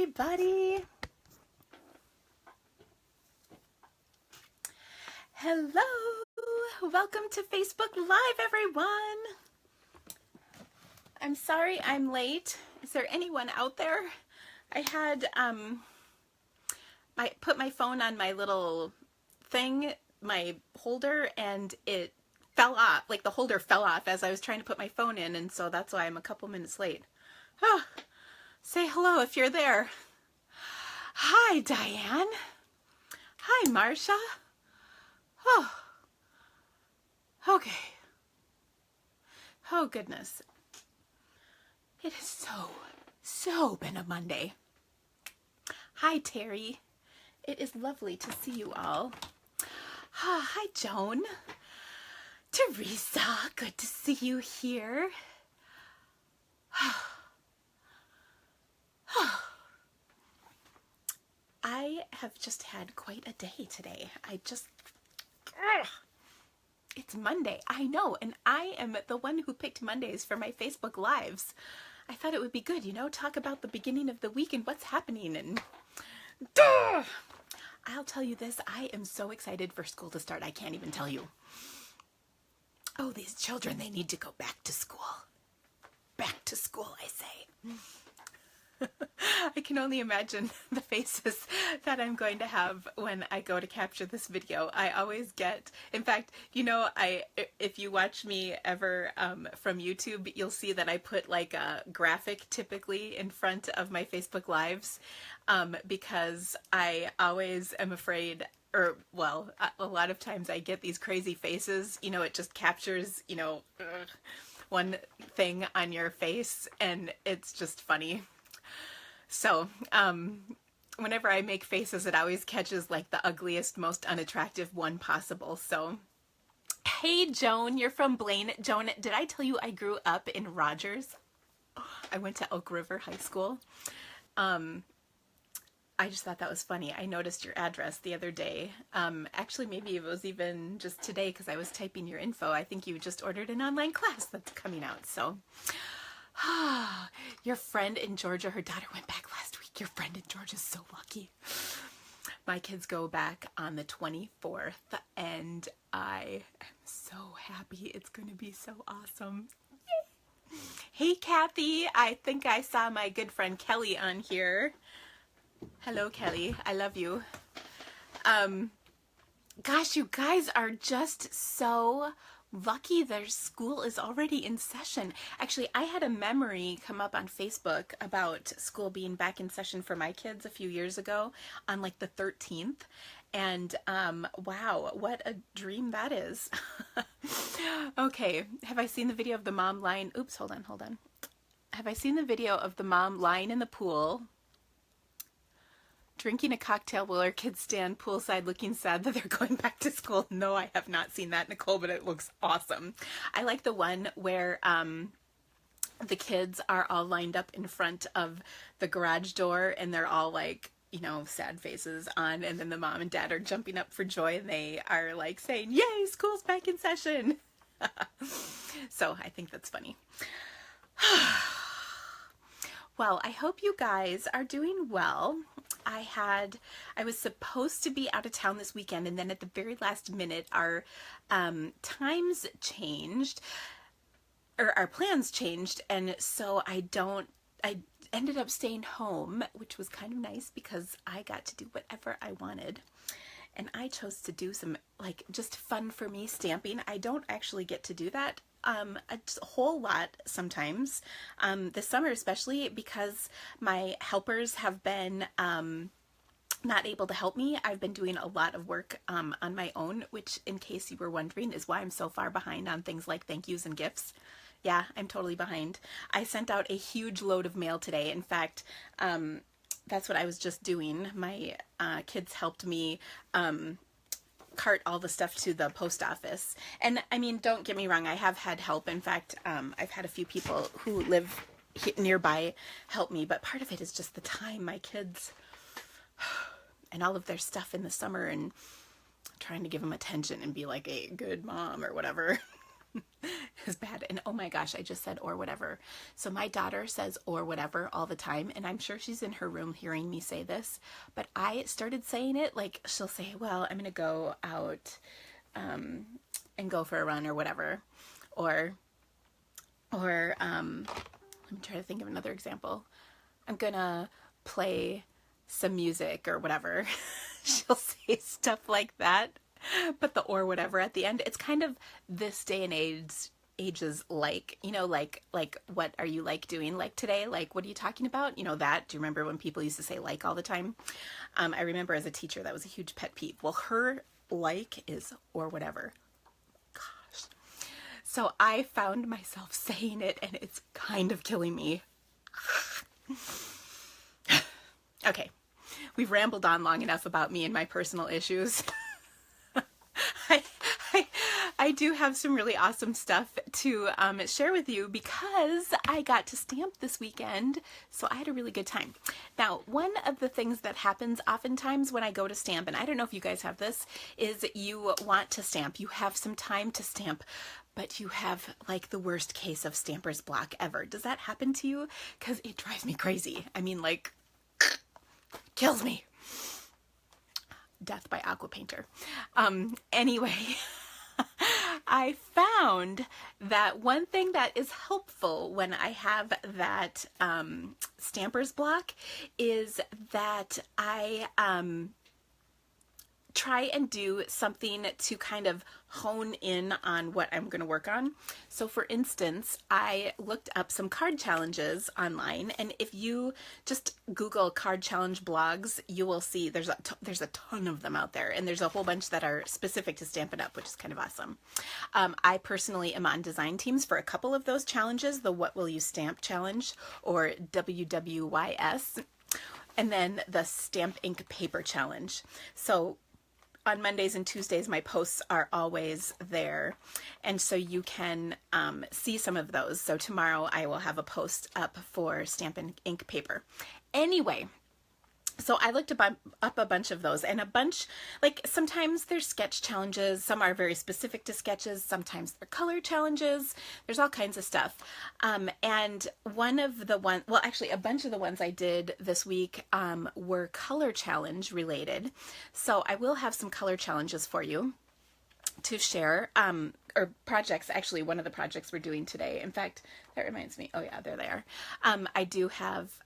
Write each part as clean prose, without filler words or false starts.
everybody. Hello. Welcome to Facebook Live, everyone. I'm sorry I'm late. Is there anyone out there? I had I put my phone on my little thing, my holder, and it fell off. Like the holder fell off as I was trying to put my phone in, and so that's why I'm a couple minutes late. Oh, say hello if you're there. Hi, Diane. Hi, Marcia. Oh, okay. Oh, goodness. It has so been a Monday. Hi, Terry. It is lovely to see you all. Hi, Joan. Teresa, good to see you here. I have just had quite a day today. It's Monday. I know, and I am the one who picked Mondays for my Facebook Lives. I thought it would be good, talk about the beginning of the week and what's happening. And I'll tell you this, I am so excited for school to start. I can't even tell you. Oh, these children, they need to go back to school. Back to school, I say. I can only imagine the faces that I'm going to have when I go to capture this video. I always get, in fact, if you watch me ever from YouTube, you'll see that I put like a graphic typically in front of my Facebook Lives because I always am afraid, or well, a lot of times I get these crazy faces, it just captures, one thing on your face and it's just funny. So, whenever I make faces, it always catches like the ugliest, most unattractive one possible. So, hey, Joan, you're from Blaine. Joan, did I tell you I grew up in Rogers? I went to Oak River High School. I just thought that was funny. I noticed your address the other day. Actually, maybe it was even just today because I was typing your info. I think you just ordered an online class that's coming out. So, your friend in Georgia, her daughter went back last week. Your friend in Georgia is so lucky. My kids go back on the 24th, and I am so happy. It's going to be so awesome. Yay. Hey, Kathy. I think I saw my good friend Kelly on here. Hello, Kelly. I love you. Gosh, you guys are just so lucky their school is already in session. Actually, I had a memory come up on Facebook about school being back in session for my kids a few years ago on like the 13th. And wow, what a dream that is. Okay, have I seen the video of the mom lying? Oops, hold on. Have I seen the video of the mom lying in the pool, drinking a cocktail while her kids stand poolside looking sad that they're going back to school? No, I have not seen that, Nicole, but it looks awesome. I like the one where the kids are all lined up in front of the garage door and they're all like, sad faces on, and then the mom and dad are jumping up for joy and they are like saying, yay, school's back in session. So I think that's funny. Well, I hope you guys are doing well. I was supposed to be out of town this weekend, and then at the very last minute, our times changed, or our plans changed, and so I ended up staying home, which was kind of nice because I got to do whatever I wanted. And I chose to do some, like, just fun for me stamping. I don't actually get to do that a whole lot sometimes, this summer especially, because my helpers have been not able to help me. I've been doing a lot of work on my own, which, in case you were wondering, is why I'm so far behind on things like thank yous and gifts. Yeah, I'm totally behind. I sent out a huge load of mail today. In fact, that's what I was just doing. My kids helped me cart all the stuff to the post office. And I mean, don't get me wrong, I have had help. In fact, I've had a few people who live nearby help me, but part of it is just the time. My kids and all of their stuff in the summer and trying to give them attention and be like a good mom or whatever. Is bad. And oh my gosh, I just said or whatever. So my daughter says or whatever all the time, and I'm sure she's in her room hearing me say this, but I started saying it like she'll say, well, I'm gonna go out and go for a run or whatever. Or let me try to think of another example. I'm gonna play some music or whatever. She'll say stuff like that, but the or whatever at the end, it's kind of this day and ages like, like what are you like doing like today? Like, what are you talking about? That. Do you remember when people used to say like all the time? I remember as a teacher, that was a huge pet peeve. Well, her like is or whatever. Gosh. So I found myself saying it, and it's kind of killing me. Okay, we've rambled on long enough about me and my personal issues. I do have some really awesome stuff to share with you because I got to stamp this weekend, so I had a really good time. Now, one of the things that happens oftentimes when I go to stamp, and I don't know if you guys have this, is you want to stamp. You have some time to stamp, but you have like the worst case of stamper's block ever. Does that happen to you? Because it drives me crazy. I mean, like, kills me. Death by Aqua Painter. Anyway, I found that one thing that is helpful when I have that stamper's block is that I try and do something to kind of hone in on what I'm going to work on. So for instance, I looked up some card challenges online, and if you just Google card challenge blogs, you will see there's a ton of them out there, and there's a whole bunch that are specific to Stampin' Up, which is kind of awesome. I personally am on design teams for a couple of those challenges, the What Will You Stamp Challenge, or WWYS, and then the Stamp Ink Paper Challenge. So on Mondays and Tuesdays, my posts are always there, and so you can see some of those. So tomorrow I will have a post up for Stampin' Ink Paper. Anyway, so I looked up a bunch of those, and a bunch, like sometimes there's sketch challenges, some are very specific to sketches, sometimes they're color challenges, there's all kinds of stuff. And a bunch of the ones I did this week were color challenge related. So I will have some color challenges for you to share, or projects. Actually, one of the projects we're doing today, in fact, that reminds me, oh yeah, there they are. I do have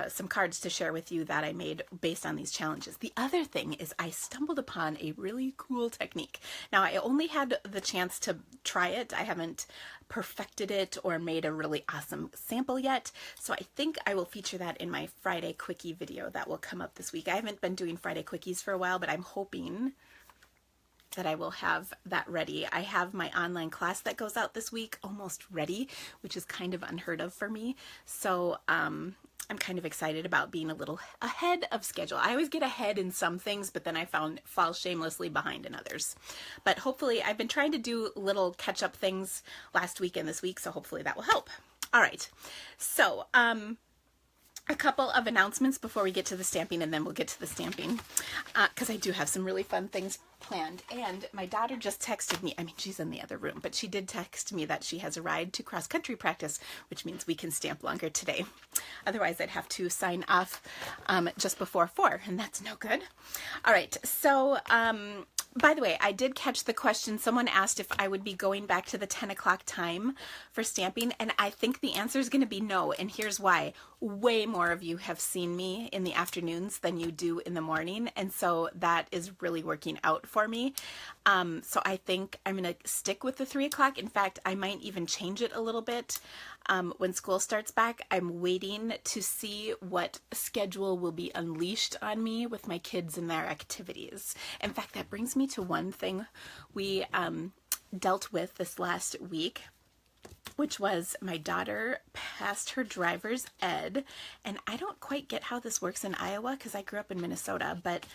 some cards to share with you that I made based on these challenges. The other thing is I stumbled upon a really cool technique. Now, I only had the chance to try it. I haven't perfected it or made a really awesome sample yet, so I think I will feature that in my Friday Quickie video that will come up this week. I haven't been doing Friday Quickies for a while, but I'm hoping that I will have that ready. I have my online class that goes out this week almost ready, which is kind of unheard of for me. So I'm kind of excited about being a little ahead of schedule. I always get ahead in some things, but then I fall shamelessly behind in others. But hopefully, I've been trying to do little catch-up things last week and this week, so hopefully that will help. All right, so a couple of announcements before we get to the stamping, and then we'll get to the stamping, because I do have some really fun things planned. And my daughter just texted me, I mean, she's in the other room, but she did text me that she has a ride to cross-country practice, which means we can stamp longer today. Otherwise, I'd have to sign off just before 4, and that's no good. All right, so by the way, I did catch the question. Someone asked if I would be going back to the 10 o'clock time for stamping, and I think the answer is going to be no, and here's why. Way more of you have seen me in the afternoons than you do in the morning, and so that is really working out for me. So I think I'm going to stick with the 3 o'clock. In fact, I might even change it a little bit when school starts back. I'm waiting to see what schedule will be unleashed on me with my kids and their activities. In fact, that brings me to one thing we dealt with this last week, which was my daughter passed her driver's ed, and I don't quite get how this works in Iowa because I grew up in Minnesota, but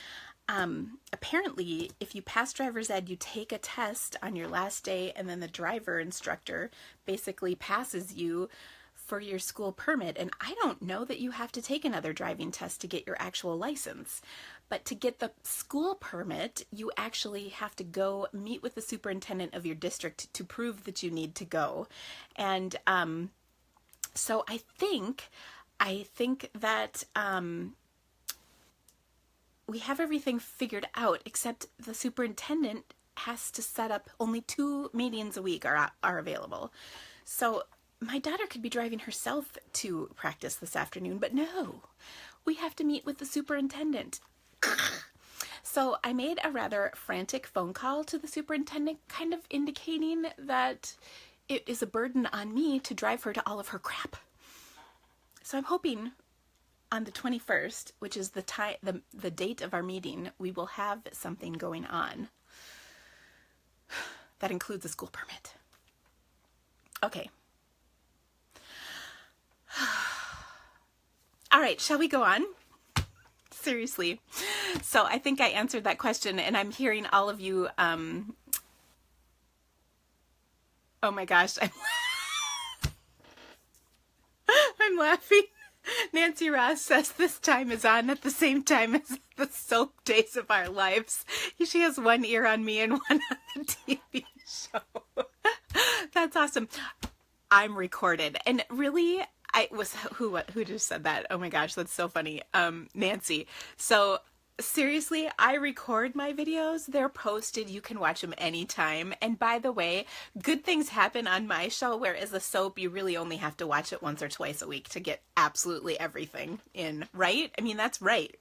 apparently if you pass driver's ed, you take a test on your last day, and then the driver instructor basically passes you for your school permit. And I don't know that you have to take another driving test to get your actual license. But to get the school permit, you actually have to go meet with the superintendent of your district to prove that you need to go. And so I think that we have everything figured out, except the superintendent has to set up only 2 meetings a week are available. So my daughter could be driving herself to practice this afternoon, but no, we have to meet with the superintendent. So I made a rather frantic phone call to the superintendent, kind of indicating that it is a burden on me to drive her to all of her crap. So I'm hoping on the 21st, which is the date of our meeting, we will have something going on. That includes a school permit. Okay. All right, shall we go on? Seriously. So I think I answered that question, and I'm hearing all of you, oh my gosh, I'm laughing. Nancy Ross says this time is on at the same time as the soap days of our lives. She has one ear on me and one on the TV show. That's awesome. I'm recorded. And really, who just said that? Oh my gosh, that's so funny. Nancy. So seriously, I record my videos. They're posted. You can watch them anytime. And by the way, good things happen on my show, whereas the soap, you really only have to watch it once or twice a week to get absolutely everything in, right? I mean, that's right?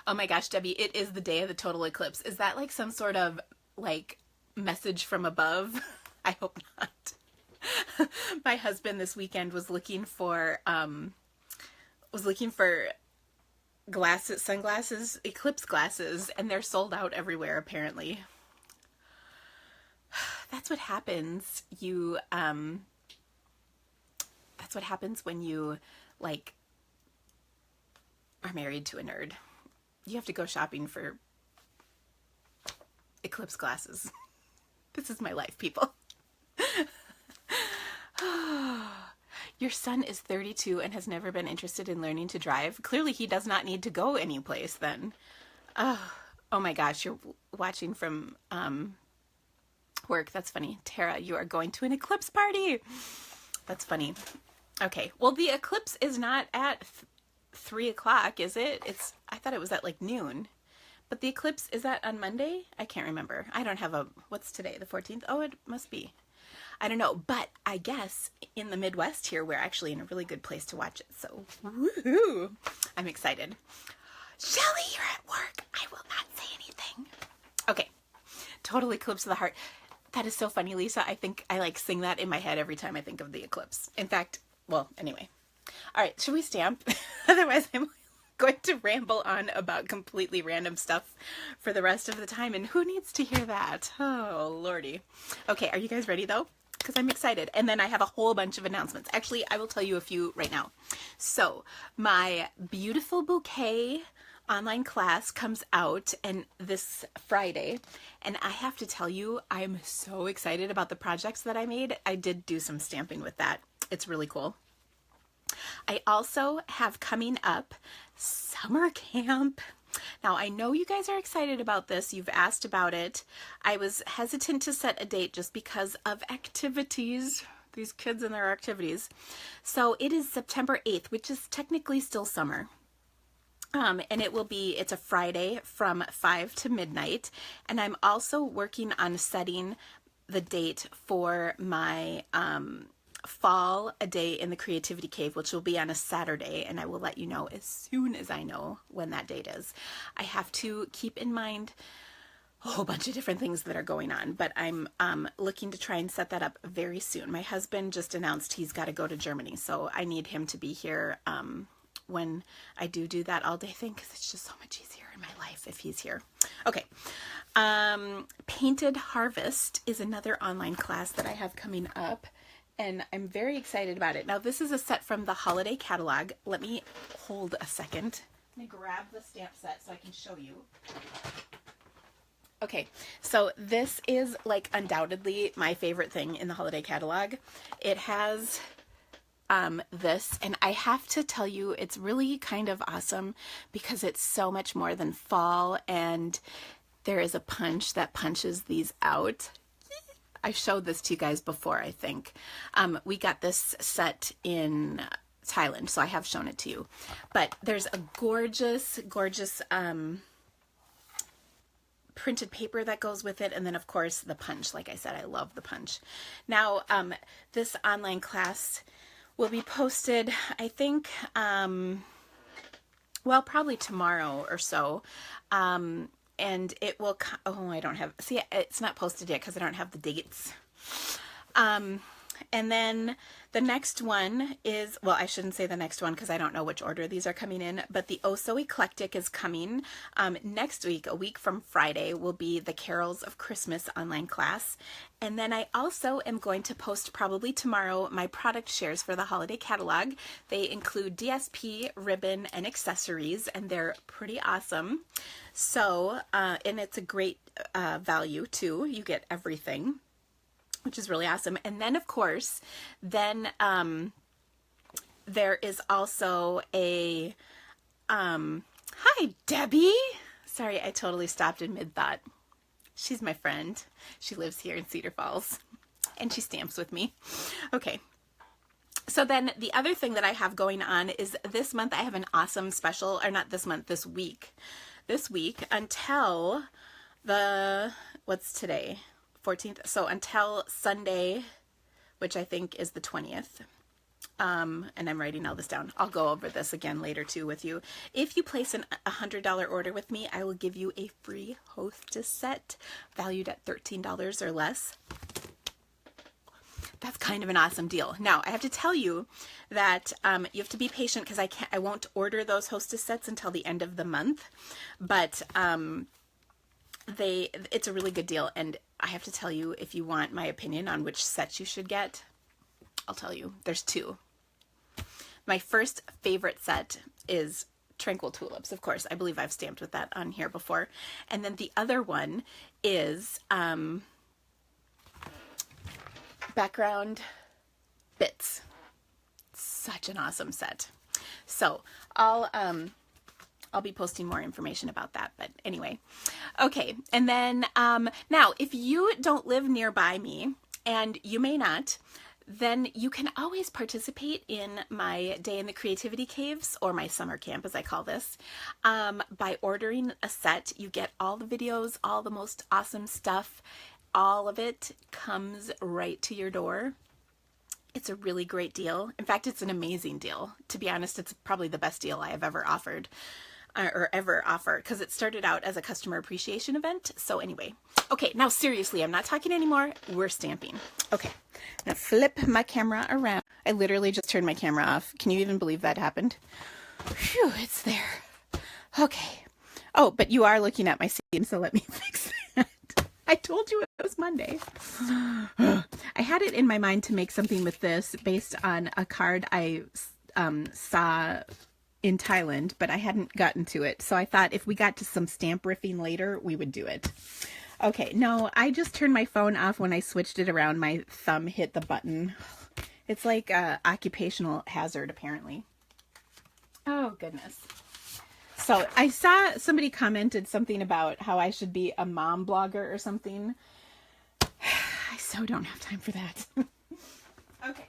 Oh my gosh, Debbie, it is the day of the total eclipse. Is that like some sort of like message from above? I hope not. My husband this weekend was looking for sunglasses, eclipse glasses, and they're sold out everywhere apparently. That's what happens. That's what happens when you like are married to a nerd. You have to go shopping for eclipse glasses. This is my life, people. Your son is 32 and has never been interested in learning to drive. Clearly he does not need to go anyplace then. Oh my gosh, you're watching from work. That's funny. Tara, you are going to an eclipse party. That's funny. Okay, well the eclipse is not at 3 o'clock, is it? I thought it was at like noon. But the eclipse, is that on Monday? I can't remember. I don't have what's today, the 14th? Oh, it must be. I don't know, but I guess in the Midwest here, we're actually in a really good place to watch it. So, woohoo! I'm excited. Shelly, you're at work. I will not say anything. Okay, total eclipse of the heart. That is so funny, Lisa. I think I like sing that in my head every time I think of the eclipse. In fact, well, anyway. All right, should we stamp? Otherwise, I'm going to ramble on about completely random stuff for the rest of the time, and who needs to hear that? Oh, Lordy. Okay, are you guys ready, though? Because I'm excited. And then I have a whole bunch of announcements. Actually, I will tell you a few right now. So, my Beautiful Bouquet online class comes out this Friday, and I have to tell you, I'm so excited about the projects that I made. I did do some stamping with that. It's really cool. I also have coming up summer camp. Now, I know you guys are excited about this. You've asked about it. I was hesitant to set a date just because of activities. These kids and their activities. So it is September 8th, which is technically still summer. And it's a Friday from 5 to midnight. And I'm also working on setting the date for my fall a day in the Creativity Cave, which will be on a Saturday, and I will let you know as soon as I know when that date is. I have to keep in mind a whole bunch of different things that are going on, but I'm looking to try and set that up very soon. My husband just announced he's got to go to Germany, so I need him to be here when I do that all day thing, because it's just so much easier in my life if he's here. Okay. Painted Harvest is another online class that I have coming up, and I'm very excited about it. Now, this is a set from the holiday catalog. Let me hold a second. Let me grab the stamp set so I can show you. Okay, so this is like undoubtedly my favorite thing in the holiday catalog. It has this, and I have to tell you, it's really kind of awesome because it's so much more than fall, and there is a punch that punches these out. I showed this to you guys before, I think. We got this set in Thailand, so I have shown it to you. But there's a gorgeous, gorgeous printed paper that goes with it, and then of course the punch. Like I said, I love the punch. Now, this online class will be posted, I think, well, probably tomorrow or so. And it will, oh, I don't have, see, it's not posted yet because I don't have the dates. And then the next one is, well, I shouldn't say the next one because I don't know which order these are coming in, but the Oh So Eclectic is coming. Next week, a week from Friday, will be the Carols of Christmas online class. And then I also am going to post probably tomorrow my product shares for the holiday catalog. They include DSP, ribbon, and accessories, and they're pretty awesome. So, and it's a great value too. You get everything, which is really awesome. And then of course, then there is also a, hi Debbie. Sorry, I totally stopped in mid-thought. She's my friend. She lives here in Cedar Falls and she stamps with me. Okay. So then the other thing that I have going on is this month I have an awesome special, or not this month, this week. This week until the, what's today? 14th. So until Sunday, which I think is the 20th. And I'm writing all this down. I'll go over this again later too with you. If you place a $100 order with me, I will give you a free hostess set valued at $13 or less. That's kind of an awesome deal. Now, I have to tell you that you have to be patient because I won't order those hostess sets until the end of the month, but it's a really good deal. And I have to tell you, if you want my opinion on which sets you should get, I'll tell you. There's two. My first favorite set is Tranquil Tulips, of course. I believe I've stamped with that on here before. And then the other one is Background Bits. Such an awesome set. So I'll be posting more information about that, but anyway. Okay, and then now if you don't live nearby me, and you may not, then you can always participate in my Day in the Creativity Caves, or my summer camp as I call this, by ordering a set. You get all the videos, all the most awesome stuff. All of it comes right to your door. It's a really great deal. In fact, it's an amazing deal. To be honest, it's probably the best deal I have ever offered. Or ever offer, because it started out as a customer appreciation event. So anyway, okay, now seriously, I'm not talking anymore. We're stamping. Okay, I'm gonna flip my camera around. I literally just turned my camera off. Can you even believe that happened? Phew, it's there. Okay. Oh, but you are looking at my seam, so let me fix that. I told you it was Monday. I had it in my mind to make something with this based on a card I saw in Thailand, but I hadn't gotten to it. So I thought if we got to some stamp riffing later, we would do it. Okay, no, I just turned my phone off when I switched it around. My thumb hit the button. It's like a occupational hazard, apparently. Oh, goodness. So I saw somebody commented something about how I should be a mom blogger or something. I so don't have time for that. Okay.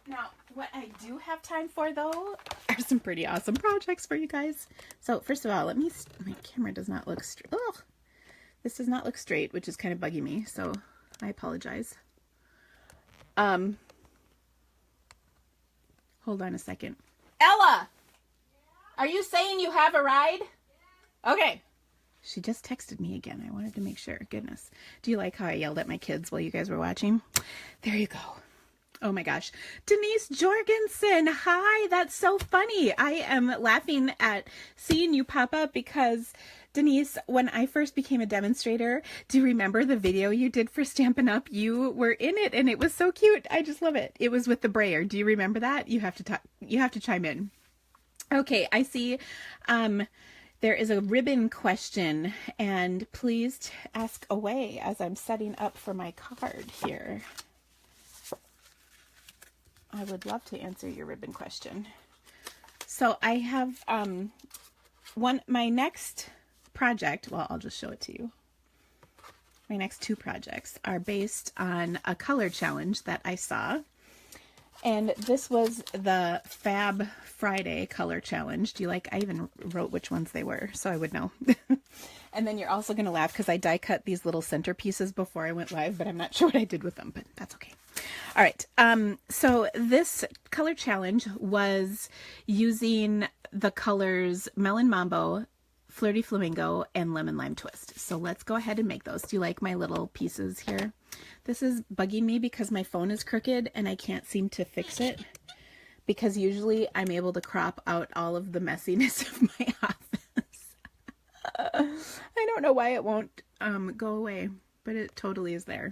Now, what I do have time for, though, are some pretty awesome projects for you guys. So, first of all, my camera does not look straight. Oh, this does not look straight, which is kind of bugging me, so I apologize. Hold on a second. Ella! Are you saying you have a ride? Okay. She just texted me again. I wanted to make sure. Goodness. Do you like how I yelled at my kids while you guys were watching? There you go. Oh my gosh. Denise Jorgensen. Hi. That's so funny. I am laughing at seeing you pop up because, Denise, when I first became a demonstrator, do you remember the video you did for Stampin' Up? You were in it and it was so cute. I just love it. It was with the brayer. Do you remember that? You have to chime in. Okay. I see, there is a ribbon question, and please ask away as I'm setting up for my card here. I would love to answer your ribbon question. So I have my next project, well, I'll just show it to you. My next two projects are based on a color challenge that I saw. And this was the Fab Friday color challenge. I even wrote which ones they were so I would know. And then you're also going to laugh because I die cut these little centerpieces before I went live, but I'm not sure what I did with them, but that's okay. All right. So this color challenge was using the colors Melon Mambo, Flirty Flamingo, and Lemon Lime Twist. So let's go ahead and make those. Do you like my little pieces here? This is bugging me because my phone is crooked and I can't seem to fix it, because usually I'm able to crop out all of the messiness of my office. I don't know why it won't go away, but it totally is there.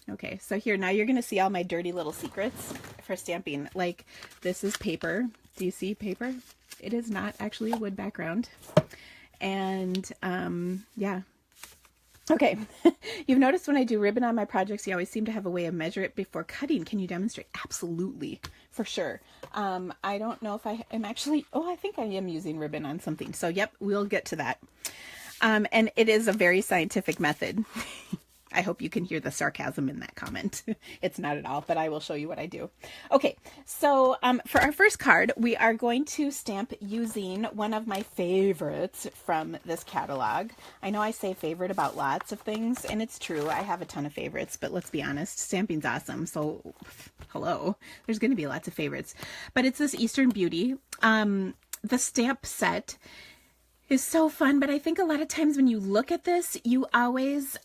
Okay, so here, now you're going to see all my dirty little secrets for stamping. Like, this is paper. Do you see paper? It is not actually a wood background. And yeah. Okay. You've noticed when I do ribbon on my projects, you always seem to have a way of measure it before cutting. Can you demonstrate? Absolutely. For sure. I don't know if I am actually, I think I am using ribbon on something. So yep, we'll get to that. And it is a very scientific method. I hope you can hear the sarcasm in that comment. It's not at all, but I will show you what I do. Okay, so for our first card, we are going to stamp using one of my favorites from this catalog. I know I say favorite about lots of things, and it's true. I have a ton of favorites, but let's be honest, stamping's awesome. So, hello, there's going to be lots of favorites. But it's this Eastern Beauty. The stamp set is so fun, but I think a lot of times when you look at this, you always...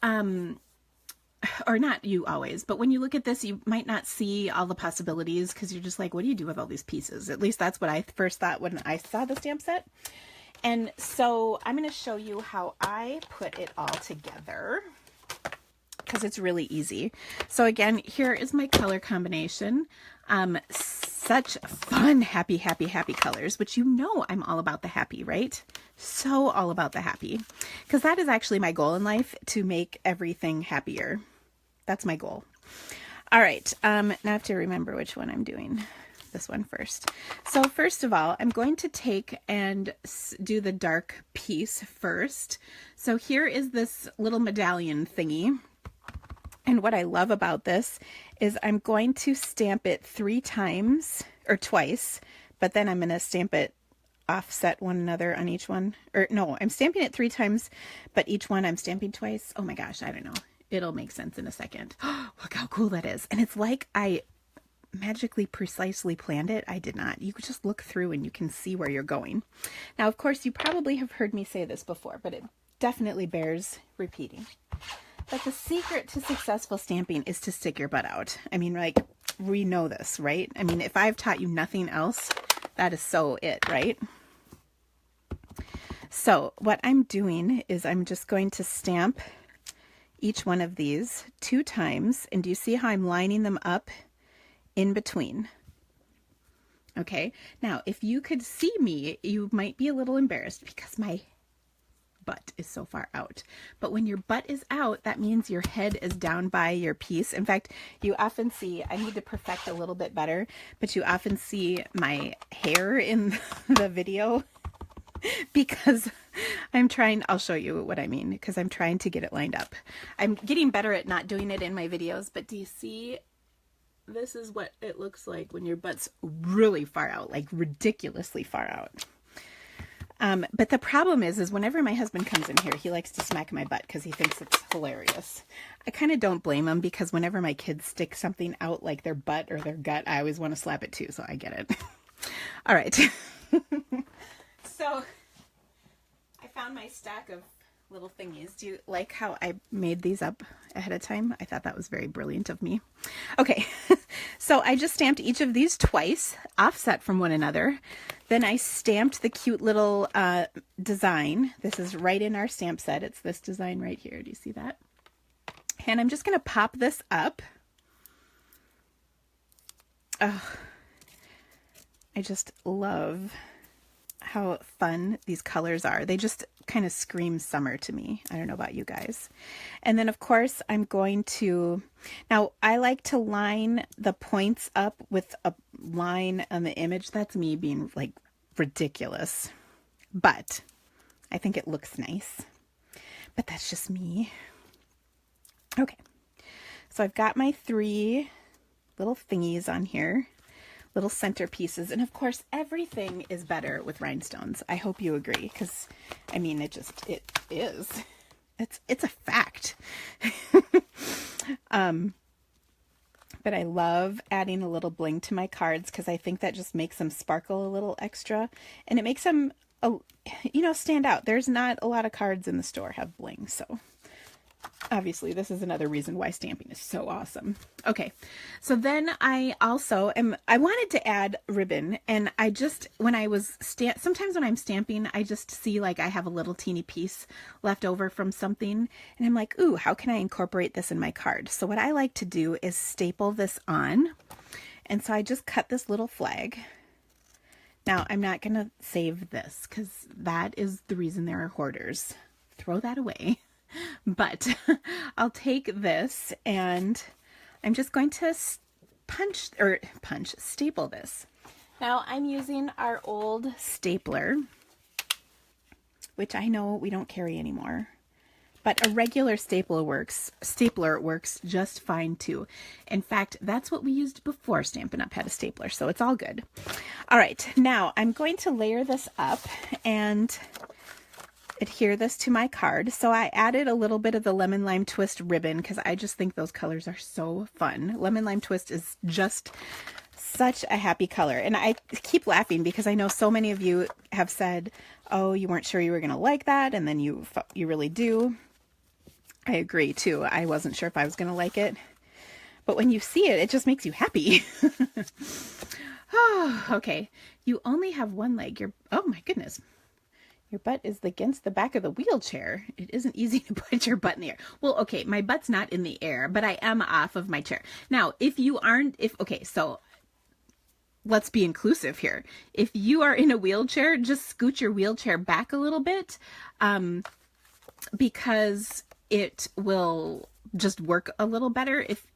or not you always, but when you look at this, you might not see all the possibilities because you're just like, what do you do with all these pieces? At least that's what I first thought when I saw the stamp set. And so I'm going to show you how I put it all together because it's really easy. So again, here is my color combination. Such fun, happy, happy, happy colors, which you know I'm all about the happy, right? So all about the happy, because that is actually my goal in life, to make everything happier. That's my goal. All right. Now I have to remember which one I'm doing. This one first. So first of all, I'm going to take and do the dark piece first. So here is this little medallion thingy. And what I love about this is I'm going to stamp it 3 times or twice, but then I'm going to stamp it offset one another on each one. Or no, I'm stamping it 3 times, but each one I'm stamping twice. Oh my gosh, I don't know. It'll make sense in a second. Look how cool that is. And it's like I magically precisely planned it. I did not. You could just look through and you can see where you're going. Now, of course, you probably have heard me say this before, but it definitely bears repeating. But the secret to successful stamping is to stick your butt out. I mean, like, we know this, right? I mean, if I've taught you nothing else, that is so it, right? So what I'm doing is I'm just going to stamp each one of these 2 times. And do you see how I'm lining them up in between? Okay. Now, if you could see me, you might be a little embarrassed because my butt is so far out. But when your butt is out, that means your head is down by your piece. In fact, you often see, I need to perfect a little bit better, but you often see my hair in the video because I'm trying, I'll show you what I mean, because I'm trying to get it lined up. I'm getting better at not doing it in my videos, but do you see? This is what it looks like when your butt's really far out, like ridiculously far out. But the problem is whenever my husband comes in here, he likes to smack my butt because he thinks it's hilarious. I kind of don't blame him, because whenever my kids stick something out like their butt or their gut, I always want to slap it too, so I get it. All right. So I found my stack of little thingies. Do you like how I made these up ahead of time? I thought that was very brilliant of me. Okay, so I just stamped each of these twice, offset from one another. Then I stamped the cute little design. This is right in our stamp set. It's this design right here. Do you see that? And I'm just going to pop this up. Oh, I just love how fun these colors are. They just kind of scream summer to me. I don't know about you guys. And then of course I'm going to, now I like to line the points up with a line on the image. That's me being like ridiculous, but I think it looks nice. But that's just me. Okay, so I've got my 3 little thingies on here, little centerpieces, and of course everything is better with rhinestones. I hope you agree, because I mean it is. It's a fact. But I love adding a little bling to my cards because I think that just makes them sparkle a little extra, and it makes them stand out. There's not a lot of cards in the store have bling, so obviously this is another reason why stamping is so awesome. Okay, so then I wanted to add ribbon, and I just, when I was sometimes when I'm stamping, I just see like I have a little teeny piece left over from something, and I'm like, ooh, how can I incorporate this in my card? So what I like to do is staple this on, and so I just cut this little flag. Now, I'm not going to save this because that is the reason there are hoarders. Throw that away. But I'll take this and I'm just going to staple this. Now, I'm using our old stapler, which I know we don't carry anymore. But a regular stapler works just fine too. In fact, that's what we used before Stampin' Up! Had a stapler, so it's all good. All right, now I'm going to layer this up and adhere this to my card. So I added a little bit of the Lemon Lime Twist ribbon because I just think those colors are so fun. Lemon Lime Twist is just such a happy color. And I keep laughing because I know so many of you have said, oh, you weren't sure you were going to like that, and then you really do. I agree too. I wasn't sure if I was going to like it, but when you see it, it just makes you happy. Oh, okay. You only have one leg. Oh my goodness. Your butt is against the back of the wheelchair. It isn't easy to put your butt in the air. Well, okay, my butt's not in the air, but I am off of my chair. Now, so let's be inclusive here. If you are in a wheelchair, just scoot your wheelchair back a little bit, because it will just work a little better if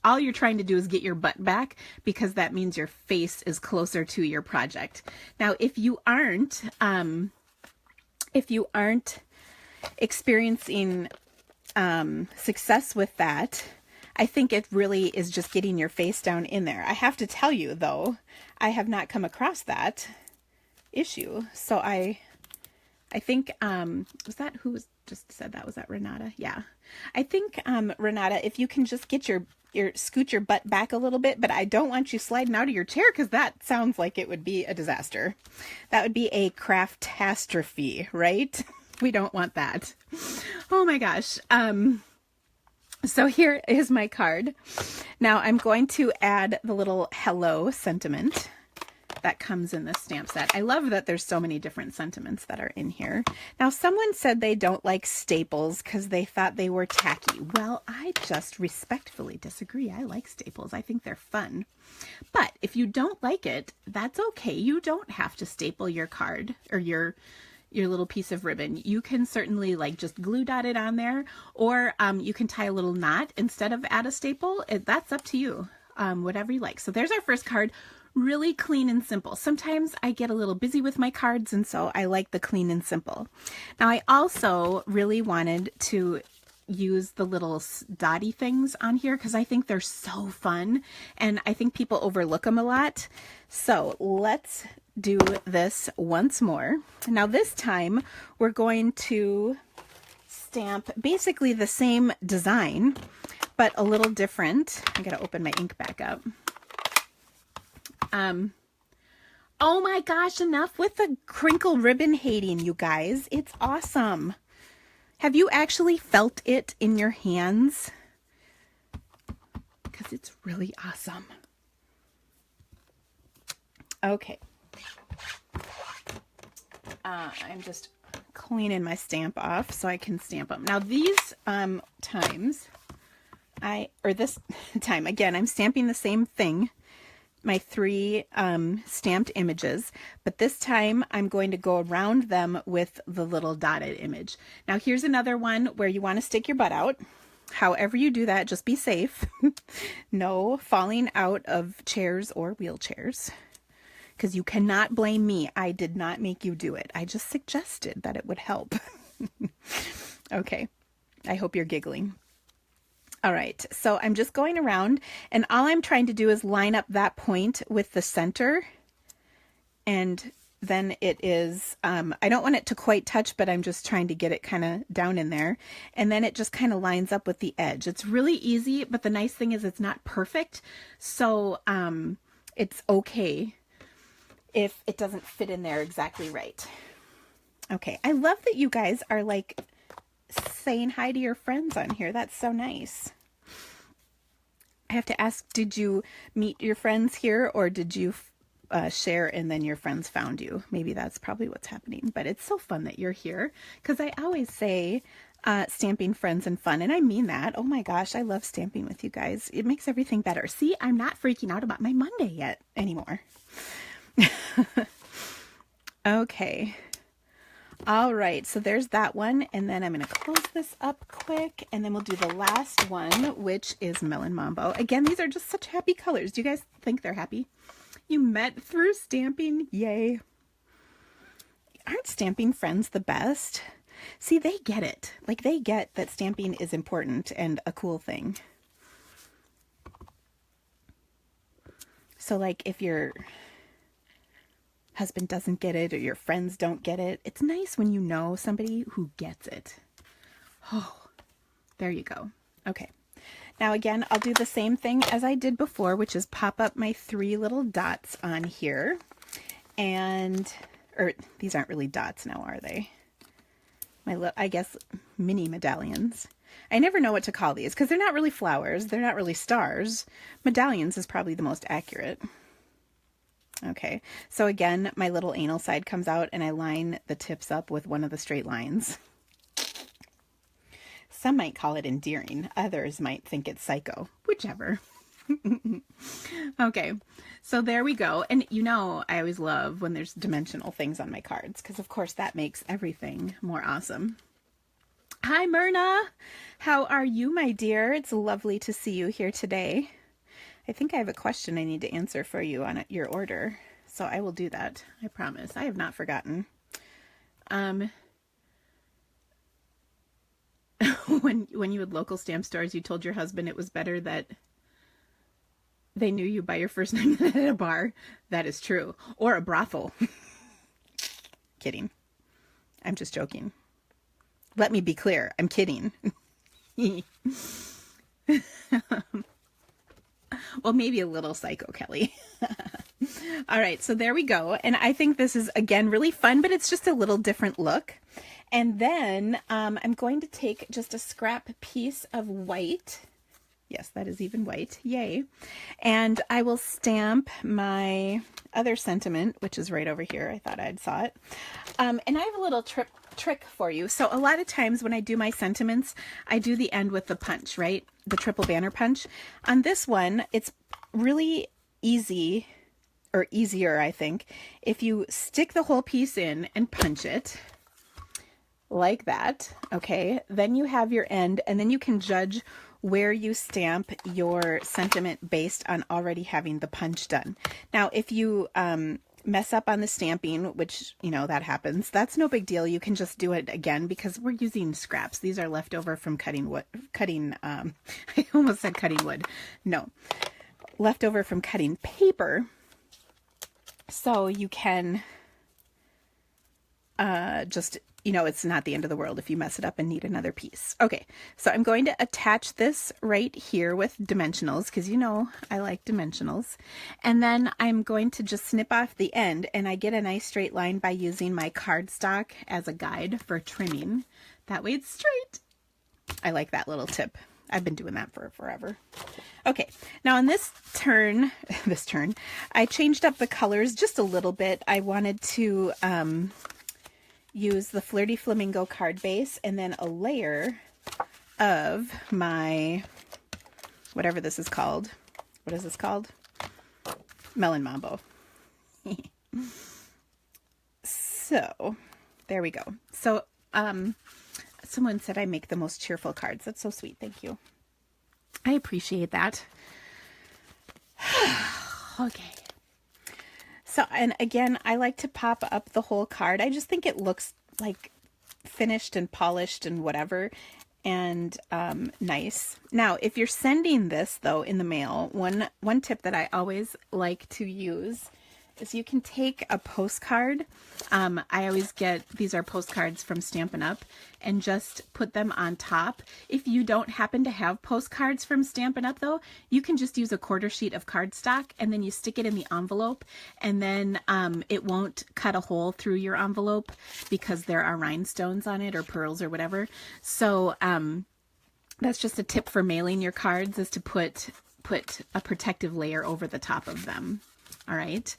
all you're trying to do is get your butt back, because that means your face is closer to your project. Now, if you aren't experiencing success with that, I think it really is just getting your face down in there. I have to tell you though, I have not come across that issue. So I think, was that who was just said that? Was that Renata? Yeah. I think, Renata, if you can just get scoot your butt back a little bit, but I don't want you sliding out of your chair because that sounds like it would be a disaster. That would be a craftastrophe, right? We don't want that. Oh my gosh. So here is my card. Now I'm going to add the little hello sentiment that comes in this stamp set. I love that there's so many different sentiments that are in here. Now, someone said they don't like staples because they thought they were tacky. Well, I just respectfully disagree. I like staples. I think they're fun. But if you don't like it, that's okay. You don't have to staple your card or your little piece of ribbon. You can certainly like just glue dot it on there, or you can tie a little knot instead of add a staple. That's up to you. Whatever you like. So there's our first card. Really clean and simple. Sometimes I get a little busy with my cards, and so I like the clean and simple. Now, I also really wanted to use the little dotty things on here because I think they're so fun, and I think people overlook them a lot. So let's do this once more. Now, this time we're going to stamp basically the same design, but a little different. I gotta open my ink back up. Oh my gosh, enough with the crinkle ribbon hating, you guys. It's awesome. Have you actually felt it in your hands? Because it's really awesome. Okay. I'm just cleaning my stamp off so I can stamp them. Now these this time, again, I'm stamping the same thing. my 3 stamped images, but this time I'm going to go around them with the little dotted image. Now here's another one where you want to stick your butt out. However you do that, just be safe. No falling out of chairs or wheelchairs, because you cannot blame me. I did not make you do it. I just suggested that it would help. Okay, I hope you're giggling. All right, so I'm just going around, and all I'm trying to do is line up that point with the center, and then it is, I don't want it to quite touch, but I'm just trying to get it kind of down in there, and then it just kind of lines up with the edge. It's really easy, but the nice thing is it's not perfect, so it's okay if it doesn't fit in there exactly right. Okay, I love that you guys are like saying hi to your friends on here. That's so nice. I have to ask, did you meet your friends here, or did you share and then your friends found you? Maybe that's probably what's happening, but it's so fun that you're here, because I always say stamping friends and fun, and I mean that. Oh my gosh, I love stamping with you guys. It makes everything better. See, I'm not freaking out about my Monday yet anymore. Okay. All right, so there's that one, and then I'm going to close this up quick, and then we'll do the last one, which is Melon Mambo. Again, these are just such happy colors. Do you guys think they're happy? You met through stamping. Yay. Aren't stamping friends the best? See, they get it. Like, they get that stamping is important and a cool thing. So, like, if your husband doesn't get it or your friends don't get it, it's nice when you know somebody who gets it. Oh, there you go. Okay. Now again, I'll do the same thing as I did before, which is pop up my 3 little dots on here. And, or these aren't really dots now, are they? I guess mini medallions. I never know what to call these because they're not really flowers. They're not really stars. Medallions is probably the most accurate. Okay, so again, my little anal side comes out and I line the tips up with one of the straight lines. Some might call it endearing. Others might think it's psycho. Whichever. Okay, so there we go. And you know, I always love when there's dimensional things on my cards, because of course that makes everything more awesome. Hi, Myrna. How are you, my dear? It's lovely to see you here today. I think I have a question I need to answer for you on your order, so I will do that. I promise. I have not forgotten. When you had local stamp stores, you told your husband it was better that they knew you by your first name than at a bar. That is true. Or a brothel. Kidding. I'm just joking. Let me be clear. I'm kidding. Well, maybe a little psycho, Kelly. All right, so there we go. And I think this is, again, really fun, but it's just a little different look. And then I'm going to take just a scrap piece of white. Yes, that is even white. Yay. And I will stamp my other sentiment, which is right over here. I thought I'd saw it. And I have a little trick for you. So a lot of times when I do my sentiments, I do the end with the punch, right? The triple banner punch. On this one, it's really easy, or easier, I think, if you stick the whole piece in and punch it like that. Okay, then you have your end, and then you can judge where you stamp your sentiment based on already having the punch done. Now, if you mess up on the stamping, which, you know, that happens, that's no big deal. You can just do it again because we're using scraps. These are left over from cutting wood, I almost said cutting wood. No, left over from cutting paper. So you can just, you know, it's not the end of the world if you mess it up and need another piece. Okay, so I'm going to attach this right here with dimensionals because, you know, I like dimensionals. And then I'm going to just snip off the end, and I get a nice straight line by using my cardstock as a guide for trimming. That way it's straight. I like that little tip. I've been doing that for forever. Okay, now on this turn, I changed up the colors just a little bit. I wanted to use the Flirty Flamingo card base and then a layer of my, whatever this is called. What is this called? Melon Mambo. So, there we go. So, someone said I make the most cheerful cards. That's so sweet. Thank you. I appreciate that. Okay. So, and again, I like to pop up the whole card. I just think it looks like finished and polished and whatever, and nice. Now, if you're sending this though in the mail, one tip that I always like to use is you can take a postcard. I always get, these are postcards from Stampin' Up, and just put them on top. If you don't happen to have postcards from Stampin' Up though, you can just use a quarter sheet of cardstock, and then you stick it in the envelope, and then it won't cut a hole through your envelope because there are rhinestones on it or pearls or whatever. So that's just a tip for mailing your cards, is to put a protective layer over the top of them. All right.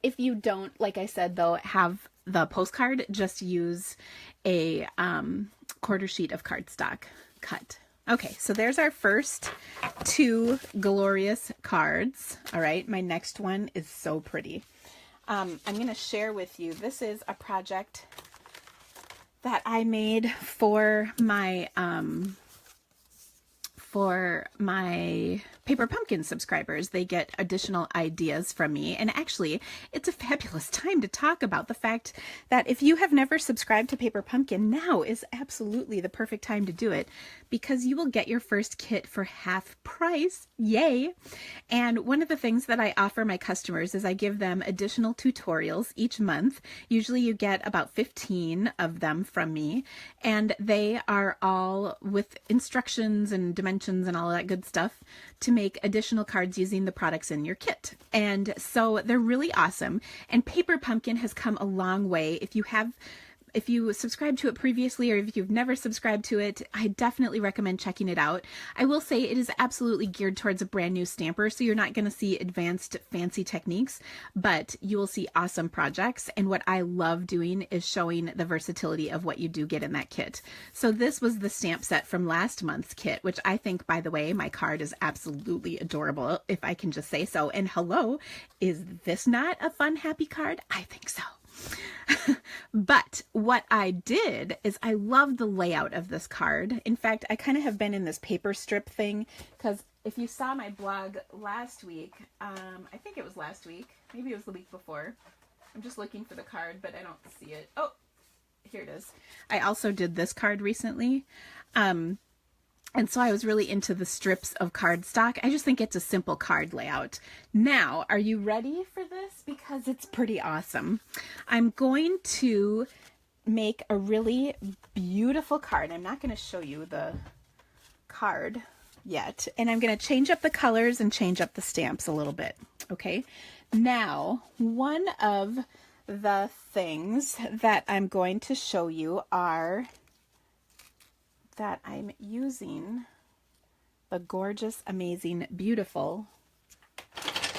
If you don't, like I said, though, have the postcard, just use a quarter sheet of cardstock cut. Okay, so there's our first two glorious cards. All right, my next one is so pretty. I'm going to share with you, this is a project that I made for my Paper Pumpkin subscribers. They get additional ideas from me, and actually it's a fabulous time to talk about the fact that if you have never subscribed to Paper Pumpkin, now is absolutely the perfect time to do it, because you will get your first kit for half price. Yay! And one of the things that I offer my customers is I give them additional tutorials each month. Usually you get about 15 of them from me, and they are all with instructions and dimensions and all that good stuff to make additional cards using the products in your kit. And so they're really awesome. And Paper Pumpkin has come a long way. If you subscribed to it previously, or if you've never subscribed to it, I definitely recommend checking it out. I will say it is absolutely geared towards a brand new stamper, so you're not going to see advanced fancy techniques, but you will see awesome projects. And what I love doing is showing the versatility of what you do get in that kit. So this was the stamp set from last month's kit, which I think, by the way, my card is absolutely adorable, if I can just say so. And hello, is this not a fun, happy card? I think so. But what I did is I love the layout of this card. In fact, I kind of have been in this paper strip thing, because if you saw my blog last week, I think it was last week, maybe it was the week before. I'm just looking for the card, but I don't see it. Oh, here it is. I also did this card recently. And so I was really into the strips of cardstock. I just think it's a simple card layout. Now, are you ready for this? Because it's pretty awesome. I'm going to make a really beautiful card. I'm not going to show you the card yet. And I'm going to change up the colors and change up the stamps a little bit. Okay. Now, one of the things that I'm going to show you are that I'm using the gorgeous, amazing, beautiful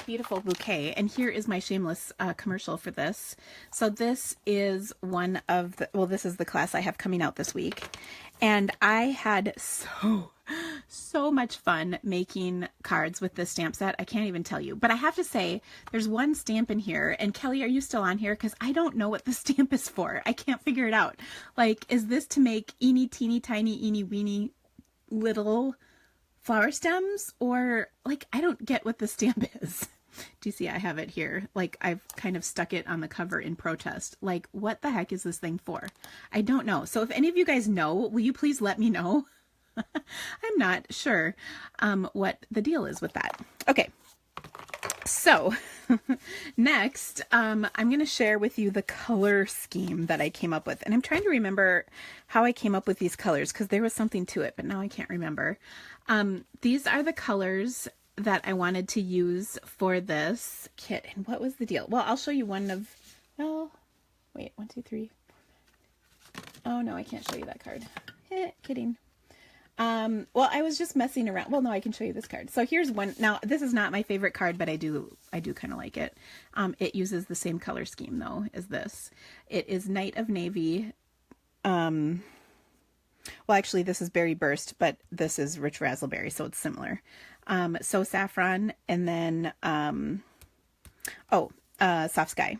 bouquet. And here is my shameless commercial for this. So this is one of the, well, this is the class I have coming out this week. And I had so much fun making cards with this stamp set. I can't even tell you. But I have to say, there's one stamp in here. And Kelly, are you still on here? Because I don't know what the stamp is for. I can't figure it out. Like, is this to make eeny, teeny, tiny, eeny, weeny little flower stems? Or, like, I don't get what the stamp is. Do you see I have it here? Like, I've kind of stuck it on the cover in protest. Like, what the heck is this thing for? I don't know. So if any of you guys know, will you please let me know? I'm not sure what the deal is with that. Okay, so next I'm going to share with you the color scheme that I came up with. And I'm trying to remember how I came up with these colors, because there was something to it, but now I can't remember. These are the colors that I wanted to use for this kit. And what was the deal? Well, I'll show you one of, well, wait, 1, 2, 3. Oh no, I can't show you that card. Kidding. Well, I was just messing around. Well, no, I can show you this card. So here's one. Now, this is not my favorite card, but I do kind of like it. It uses the same color scheme though as this. It is Night of Navy. Well, actually this is Berry Burst, but this is Rich Razzleberry, so it's similar. So saffron, and then, Oh, Soft Sky.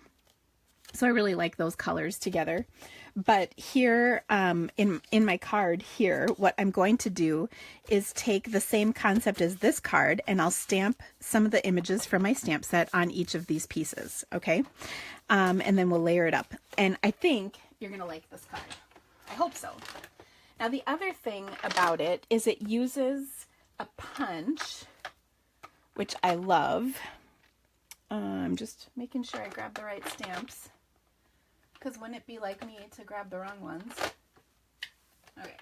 So I really like those colors together. But here, in my card here, what I'm going to do is take the same concept as this card, and I'll stamp some of the images from my stamp set on each of these pieces, okay? And then we'll layer it up. And I think you're going to like this card. I hope so. Now, the other thing about it is it uses a punch, which I love. I'm just making sure I grab the right stamps, because wouldn't it be like me to grab the wrong ones? Okay.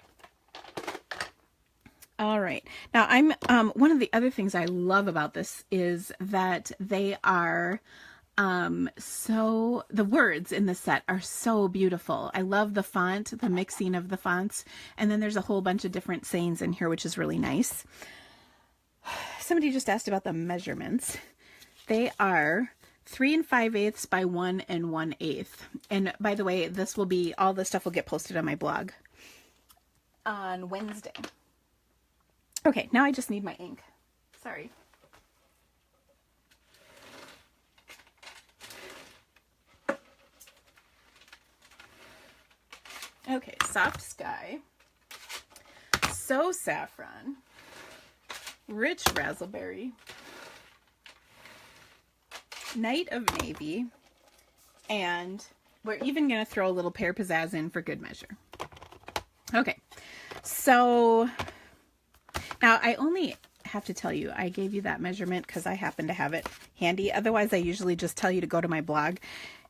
All right. Now, one of the other things I love about this is that they are the words in the set are so beautiful. I love the font, the mixing of the fonts, and then there's a whole bunch of different sayings in here, which is really nice. Somebody just asked about the measurements. They are 3 5/8 by 1 1/8. And by the way, all this stuff will get posted on my blog on Wednesday. Okay, now I just need my ink. Sorry. Okay, Soft Sky, So Saffron, Rich Razzleberry, Night of Navy, and we're even going to throw a little Pear Pizzazz in for good measure. Okay, so now I only have to tell you, I gave you that measurement because I happen to have it handy. Otherwise, I usually just tell you to go to my blog.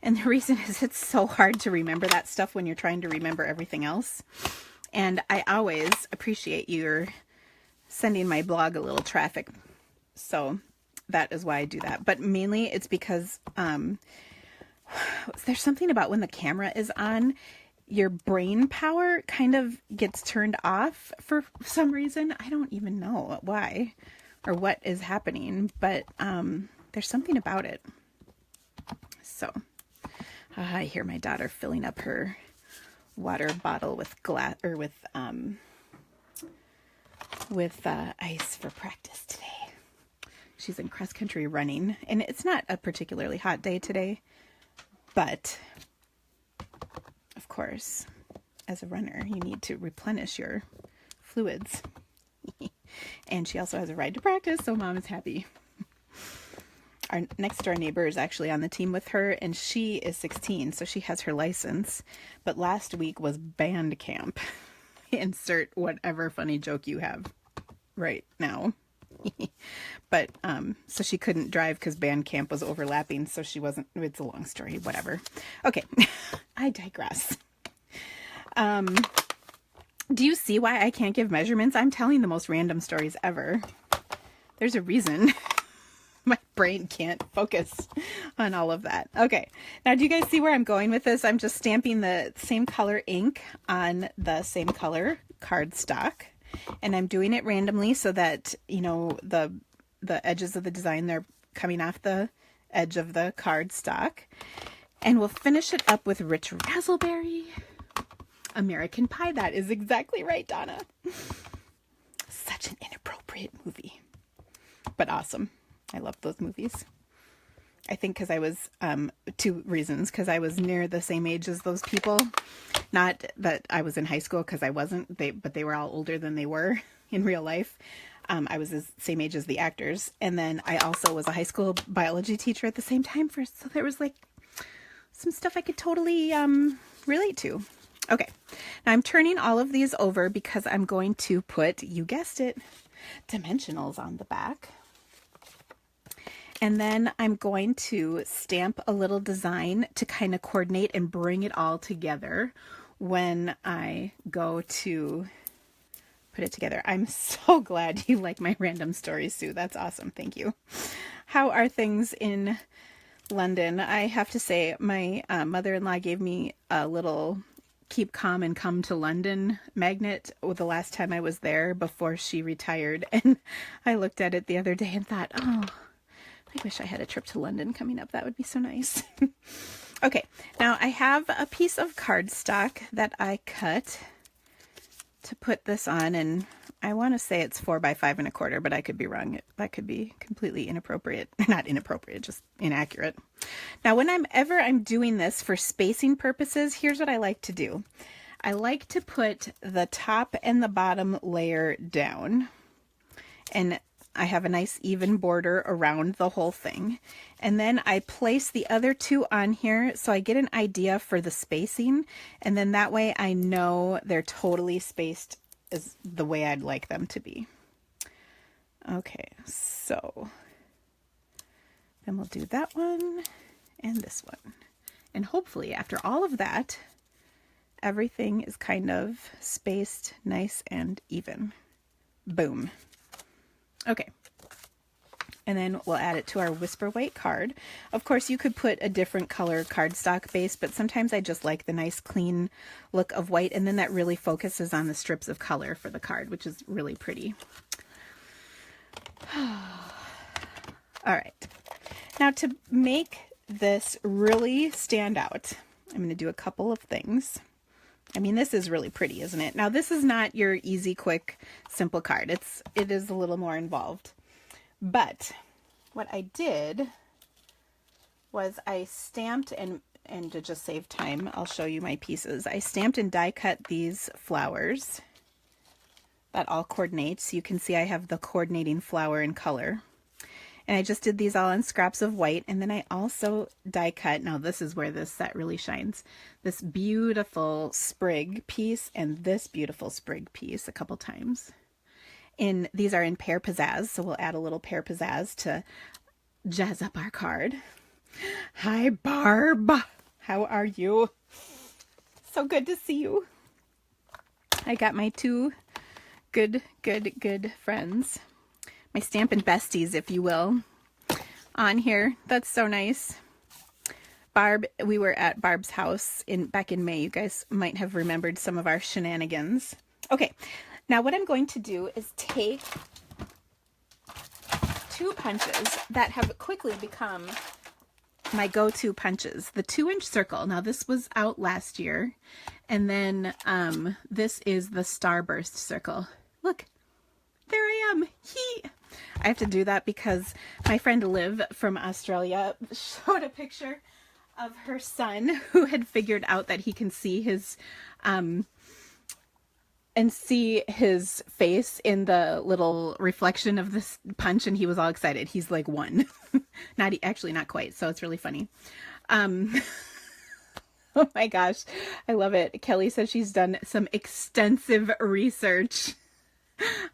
And the reason is it's so hard to remember that stuff when you're trying to remember everything else. And I always appreciate your sending my blog a little traffic. So that is why I do that. But mainly it's because there's something about when the camera is on, your brain power kind of gets turned off for some reason. I don't even know why or what is happening, but there's something about it. So I hear my daughter filling up her water bottle with glass or with ice for practice today. She's in cross country running, and it's not a particularly hot day today, but of course, as a runner, you need to replenish your fluids. And she also has a ride to practice, so Mom is happy. Our next door neighbor is actually on the team with her, and she is 16, so she has her license. But last week was band camp. Insert whatever funny joke you have right now. But so she couldn't drive because band camp was overlapping, so she wasn't. It's a long story, whatever. Okay, I digress. Do you see why I can't give measurements? I'm telling the most random stories ever. There's a reason. My brain can't focus on all of that. Okay, now do you guys see where I'm going with this? I'm just stamping the same color ink on the same color cardstock, and I'm doing it randomly so that, you know, the edges of the design, they're coming off the edge of the cardstock. And we'll finish it up with Rich Razzleberry, American Pie. That is exactly right, Donna. Such an inappropriate movie, but awesome. I love those movies. I think because I was, 2 reasons, because I was near the same age as those people. Not that I was in high school, because I wasn't, but they were all older than they were in real life. I was the same age as the actors. And then I also was a high school biology teacher at the same time, so there was like some stuff I could totally relate to. Okay, now I'm turning all of these over because I'm going to put, you guessed it, dimensionals on the back. And then I'm going to stamp a little design to kind of coordinate and bring it all together when I go to put it together. I'm so glad you like my random stories, Sue. That's awesome. Thank you. How are things in London? I have to say, my mother-in-law gave me a little keep calm and come to London magnet the last time I was there before she retired. And I looked at it the other day and thought, oh, I wish I had a trip to London coming up. That would be so nice. Okay, now I have a piece of cardstock that I cut to put this on, and I want to say it's 4 by 5 1/4, but I could be wrong. That could be completely inappropriate. Not inappropriate, just inaccurate. Now, whenever I'm doing this for spacing purposes, here's what I like to do. I like to put the top and the bottom layer down, and I have a nice even border around the whole thing. And then I place the other two on here so I get an idea for the spacing, and then that way I know they're totally spaced is the way I'd like them to be. Okay, so then we'll do that one and this one. And hopefully after all of that, everything is kind of spaced nice and even. Boom. Okay. And then we'll add it to our Whisper White card. Of course, you could put a different color cardstock base, but sometimes I just like the nice clean look of white, and then that really focuses on the strips of color for the card, which is really pretty. All right. Now to make this really stand out, I'm going to do a couple of things. I mean, this is really pretty, isn't it? Now, this is not your easy, quick, simple card. It is a little more involved. But what I did was I stamped, and to just save time, I'll show you my pieces. I stamped and die cut these flowers that all coordinate. So you can see I have the coordinating flower in color. And I just did these all on scraps of white, and then I also die cut, now this is where this set really shines, this beautiful sprig piece and this beautiful sprig piece a couple times. These are in Pear Pizzazz, so we'll add a little Pear Pizzazz to jazz up our card. Hi, Barb. How are you? So good to see you. I got my two good friends. My Stampin' Besties, if you will, on here. That's so nice. Barb, we were at Barb's house back in May. You guys might have remembered some of our shenanigans. Okay, now what I'm going to do is take two punches that have quickly become my go-to punches. The 2-inch circle. Now this was out last year. And then this is the Starburst circle. Look, there I am. I have to do that because my friend Liv from Australia showed a picture of her son who had figured out that he can see his face in the little reflection of this punch, and he was all excited. He's like 1. Actually not quite, so it's really funny. Oh my gosh, I love it. Kelly says she's done some extensive research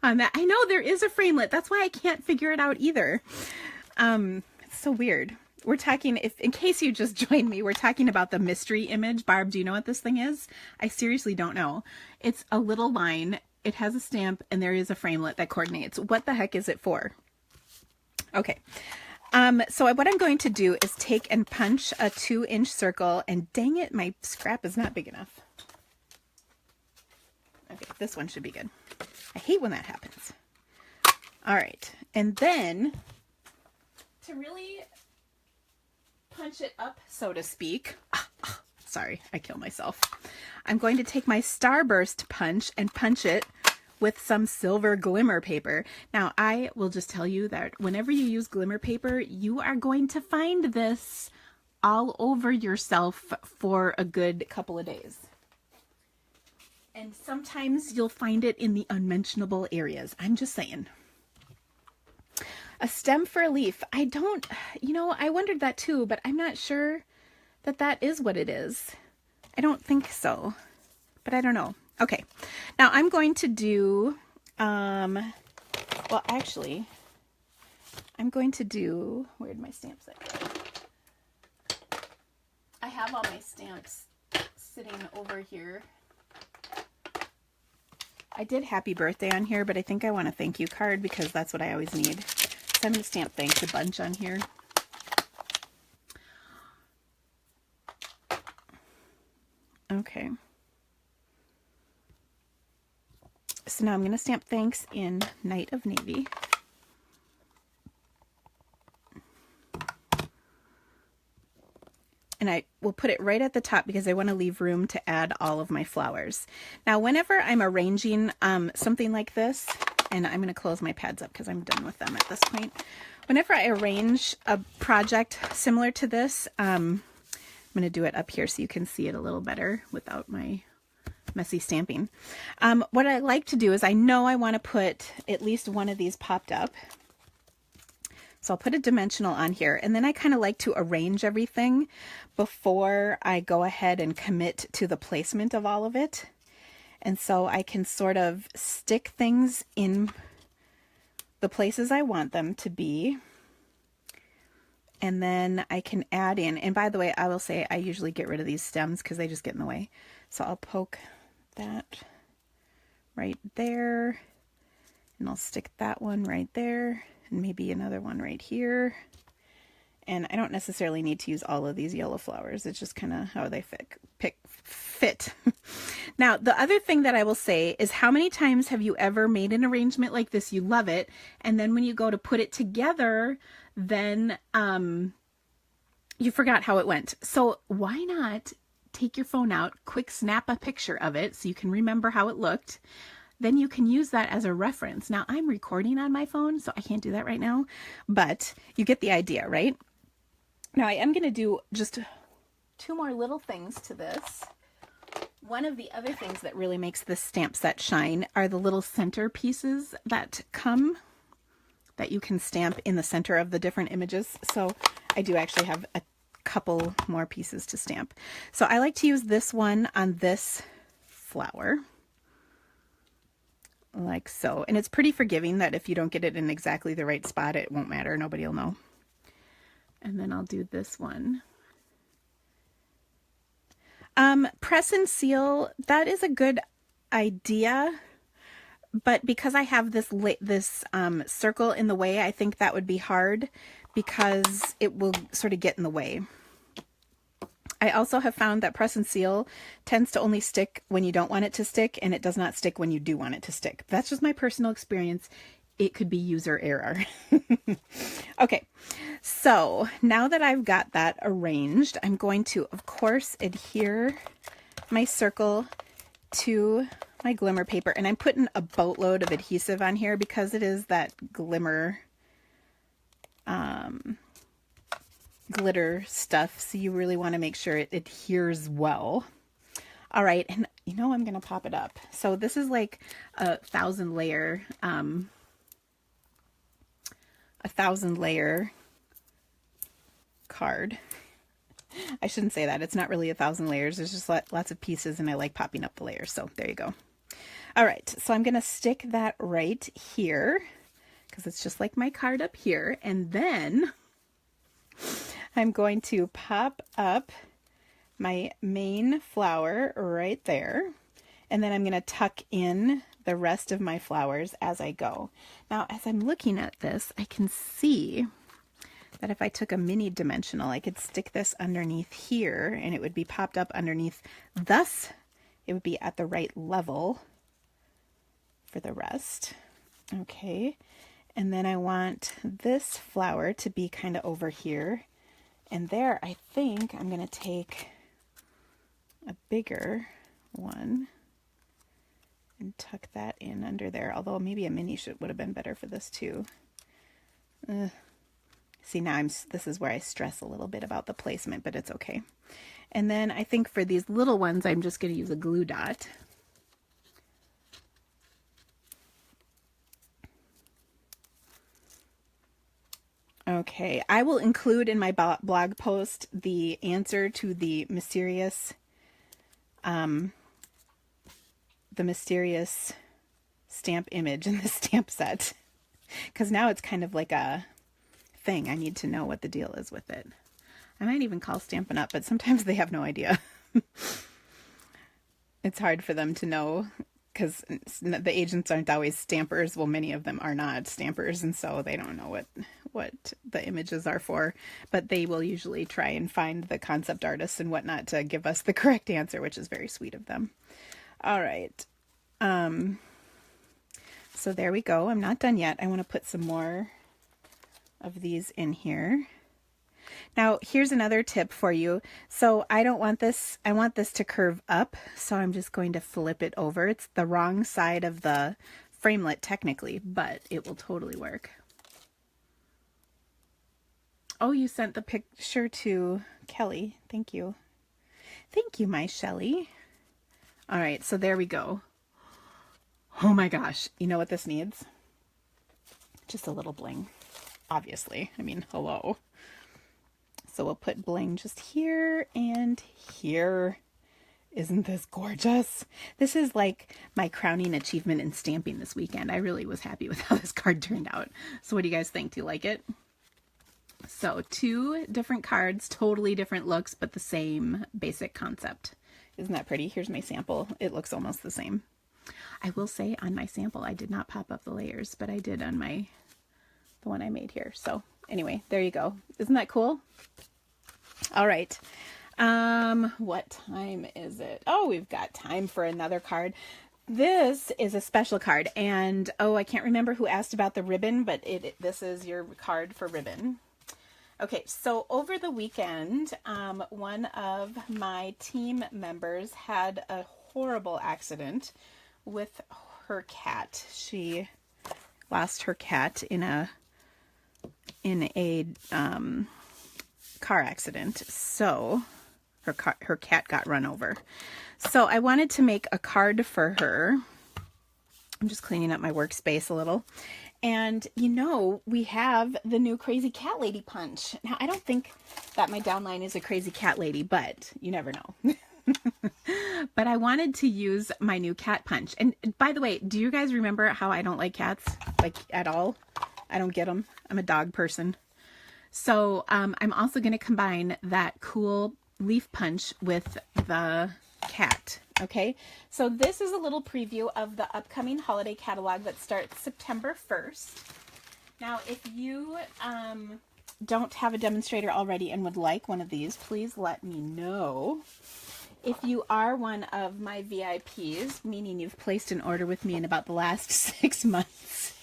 on that. I know there is a framelit. That's why I can't figure it out either. It's so weird. We're talking, in case you just joined me, we're talking about the mystery image. Barb, do you know what this thing is? I seriously don't know. It's a little line. It has a stamp, and there is a framelit that coordinates. What the heck is it for? Okay. So what I'm going to do is take and punch a 2-inch circle, and dang it, my scrap is not big enough. Okay, this one should be good. I hate when that happens. All right, and then to really punch it up, so to speak, sorry, I kill myself. I'm going to take my Starburst punch and punch it with some silver glimmer paper. Now, I will just tell you that whenever you use glimmer paper, you are going to find this all over yourself for a good couple of days. And sometimes you'll find it in the unmentionable areas. I'm just saying. A stem for a leaf. I wondered that too, but I'm not sure that that is what it is. I don't think so, but I don't know. Okay, now I'm going to do, well, actually, I'm going to do, where'd my stamps at? I have all my stamps sitting over here. I did happy birthday on here, but I think I want a thank you card because that's what I always need. So I'm going to stamp thanks a bunch on here. Okay. So now I'm going to stamp thanks in Night of Navy. and I will put it right at the top because I want to leave room to add all of my flowers. Now, whenever I'm arranging something like this, and I'm going to close my pads up because I'm done with them at this point. Whenever I arrange a project similar to this, I'm going to do it up here so you can see it a little better without my messy stamping. What I like to do is I know I want to put at least one of these popped up. So I'll put a dimensional on here, and then I kind of like to arrange everything before I go ahead and commit to the placement of all of it. And so I can sort of stick things in the places I want them to be. And then I can add in, and by the way, I will say I usually get rid of these stems because they just get in the way. So I'll poke that right there, and I'll stick that one right there. And maybe another one right here. And I don't necessarily need to use all of these yellow flowers. It's just kind of how they fit. Now, the other thing that I will say is, how many times have you ever made an arrangement like this? You love it. And then when you go to put it together, then you forgot how it went. So why not take your phone out, quick snap a picture of it so you can remember how it looked. Then you can use that as a reference. Now, I'm recording on my phone, so I can't do that right now, but you get the idea, right? Now, I am going to do just 2 more little things to this. One of the other things that really makes this stamp set shine are the little center pieces that come, that you can stamp in the center of the different images. So I do actually have a couple more pieces to stamp. So I like to use this one on this flower, like so. And it's pretty forgiving that if you don't get it in exactly the right spot, it won't matter. Nobody will know. And then I'll do this one. Press and seal, that is a good idea. But because I have this circle in the way, I think that would be hard because it will sort of get in the way. I also have found that press and seal tends to only stick when you don't want it to stick, and it does not stick when you do want it to stick. That's just my personal experience. It could be user error. Okay, so now that I've got that arranged, I'm going to, of course, adhere my circle to my glimmer paper, and I'm putting a boatload of adhesive on here because it is that glimmer glitter stuff, so you really want to make sure it adheres well. All right, and you know I'm going to pop it up. So this is like a 1,000 layer card. I shouldn't say that. It's not really 1,000 layers. There's just lots of pieces, and I like popping up the layers. So there you go. All right, so I'm going to stick that right here because it's just like my card up here. And then I'm going to pop up my main flower right there. And then I'm going to tuck in the rest of my flowers as I go. Now, as I'm looking at this, I can see that if I took a mini dimensional, I could stick this underneath here and it would be popped up underneath. Thus, it would be at the right level for the rest. Okay. And then I want this flower to be kind of over here. And there, I think I'm going to take a bigger one and tuck that in under there. Although maybe a mini would have been better for this too. See, now this is where I stress a little bit about the placement, but it's okay. And then I think for these little ones, I'm just going to use a glue dot. Okay, I will include in my blog post the answer to the mysterious stamp image in the stamp set, because now it's kind of like a thing. I need to know what the deal is with it. I might even call Stampin' Up, but sometimes they have no idea. It's hard for them to know because the agents aren't always stampers. Well, many of them are not stampers, and so they don't know what the images are for, but they will usually try and find the concept artists and whatnot to give us the correct answer, which is very sweet of them. All right. So there we go. I'm not done yet. I want to put some more of these in here. Now, here's another tip for you. So I don't want this, I want this to curve up. So I'm just going to flip it over. It's the wrong side of the framelit technically, but it will totally work. Oh, you sent the picture to Kelly. Thank you. Thank you, my Shelly. All right, so there we go. Oh my gosh. You know what this needs? Just a little bling, obviously. I mean, hello. So we'll put bling just here and here. Isn't this gorgeous? This is like my crowning achievement in stamping this weekend. I really was happy with how this card turned out. So what do you guys think? Do you like it? So 2 different cards, totally different looks, but the same basic concept. Isn't that pretty? Here's my sample. It looks almost the same. I will say on my sample, I did not pop up the layers, but I did on the one I made here. So anyway, there you go. Isn't that cool? All right. What time is it? Oh, we've got time for another card. This is a special card, and oh, I can't remember who asked about the ribbon, but this is your card for ribbon. Okay, so over the weekend, one of my team members had a horrible accident with her cat. She lost her cat in a car accident. So her cat got run over. So I wanted to make a card for her. I'm just cleaning up my workspace a little. And, you know, we have the new Crazy Cat Lady punch. Now, I don't think that my downline is a crazy cat lady, but you never know. But I wanted to use my new cat punch. And by the way, do you guys remember how I don't like cats? Like, at all? I don't get them. I'm a dog person. So I'm also going to combine that cool leaf punch with the cat. Okay, so this is a little preview of the upcoming holiday catalog that starts September 1st. Now, if you don't have a demonstrator already and would like one of these, please let me know. If you are one of my VIPs, meaning you've placed an order with me in about the last 6 months,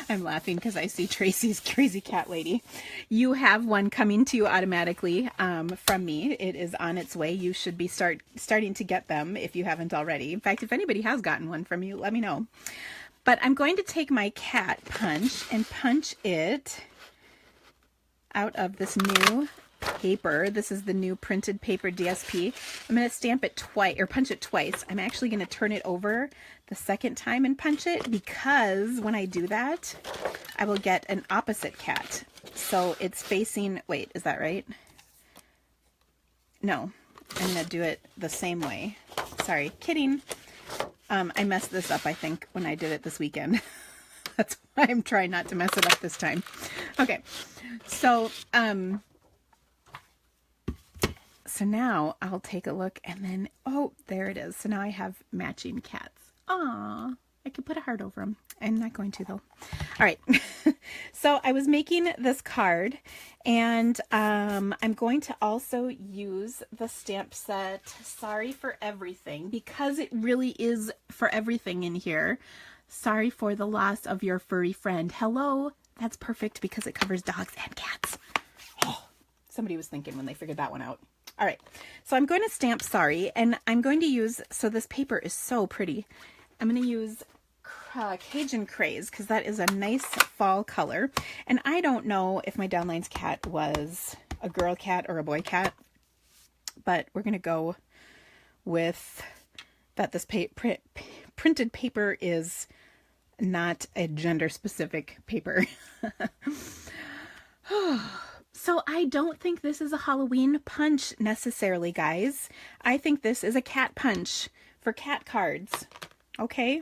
I'm laughing because I see Tracy's Crazy Cat Lady. You have one coming to you automatically from me. It is on its way. You should be starting to get them if you haven't already. In fact, if anybody has gotten one from you, let me know. But I'm going to take my cat punch and punch it out of this new paper. This is the new printed paper DSP. I'm going to stamp it twice, or punch it twice. I'm actually going to turn it over the second time and punch it, because when I do that, I will get an opposite cat. So it's facing, wait, is that right? No, I'm going to do it the same way. Sorry, kidding. I messed this up, I think, when I did it this weekend. That's why I'm trying not to mess it up this time. Okay, so now I'll take a look and then, oh, there it is. So now I have matching cats. Aw, I could put a heart over them. I'm not going to though. All right. So I was making this card, and I'm going to also use the stamp set Sorry for Everything, because it really is for everything in here. Sorry for the loss of your furry friend. Hello. That's perfect because it covers dogs and cats. Oh, somebody was thinking when they figured that one out. All right, so I'm going to stamp sorry, and I'm going to use, so this paper is so pretty. I'm going to use Cajun Craze, because that is a nice fall color. And I don't know if my downline's cat was a girl cat or a boy cat, but we're going to go with that this printed paper is not a gender-specific paper. So I don't think this is a Halloween punch necessarily, guys. I think this is a cat punch for cat cards. Okay?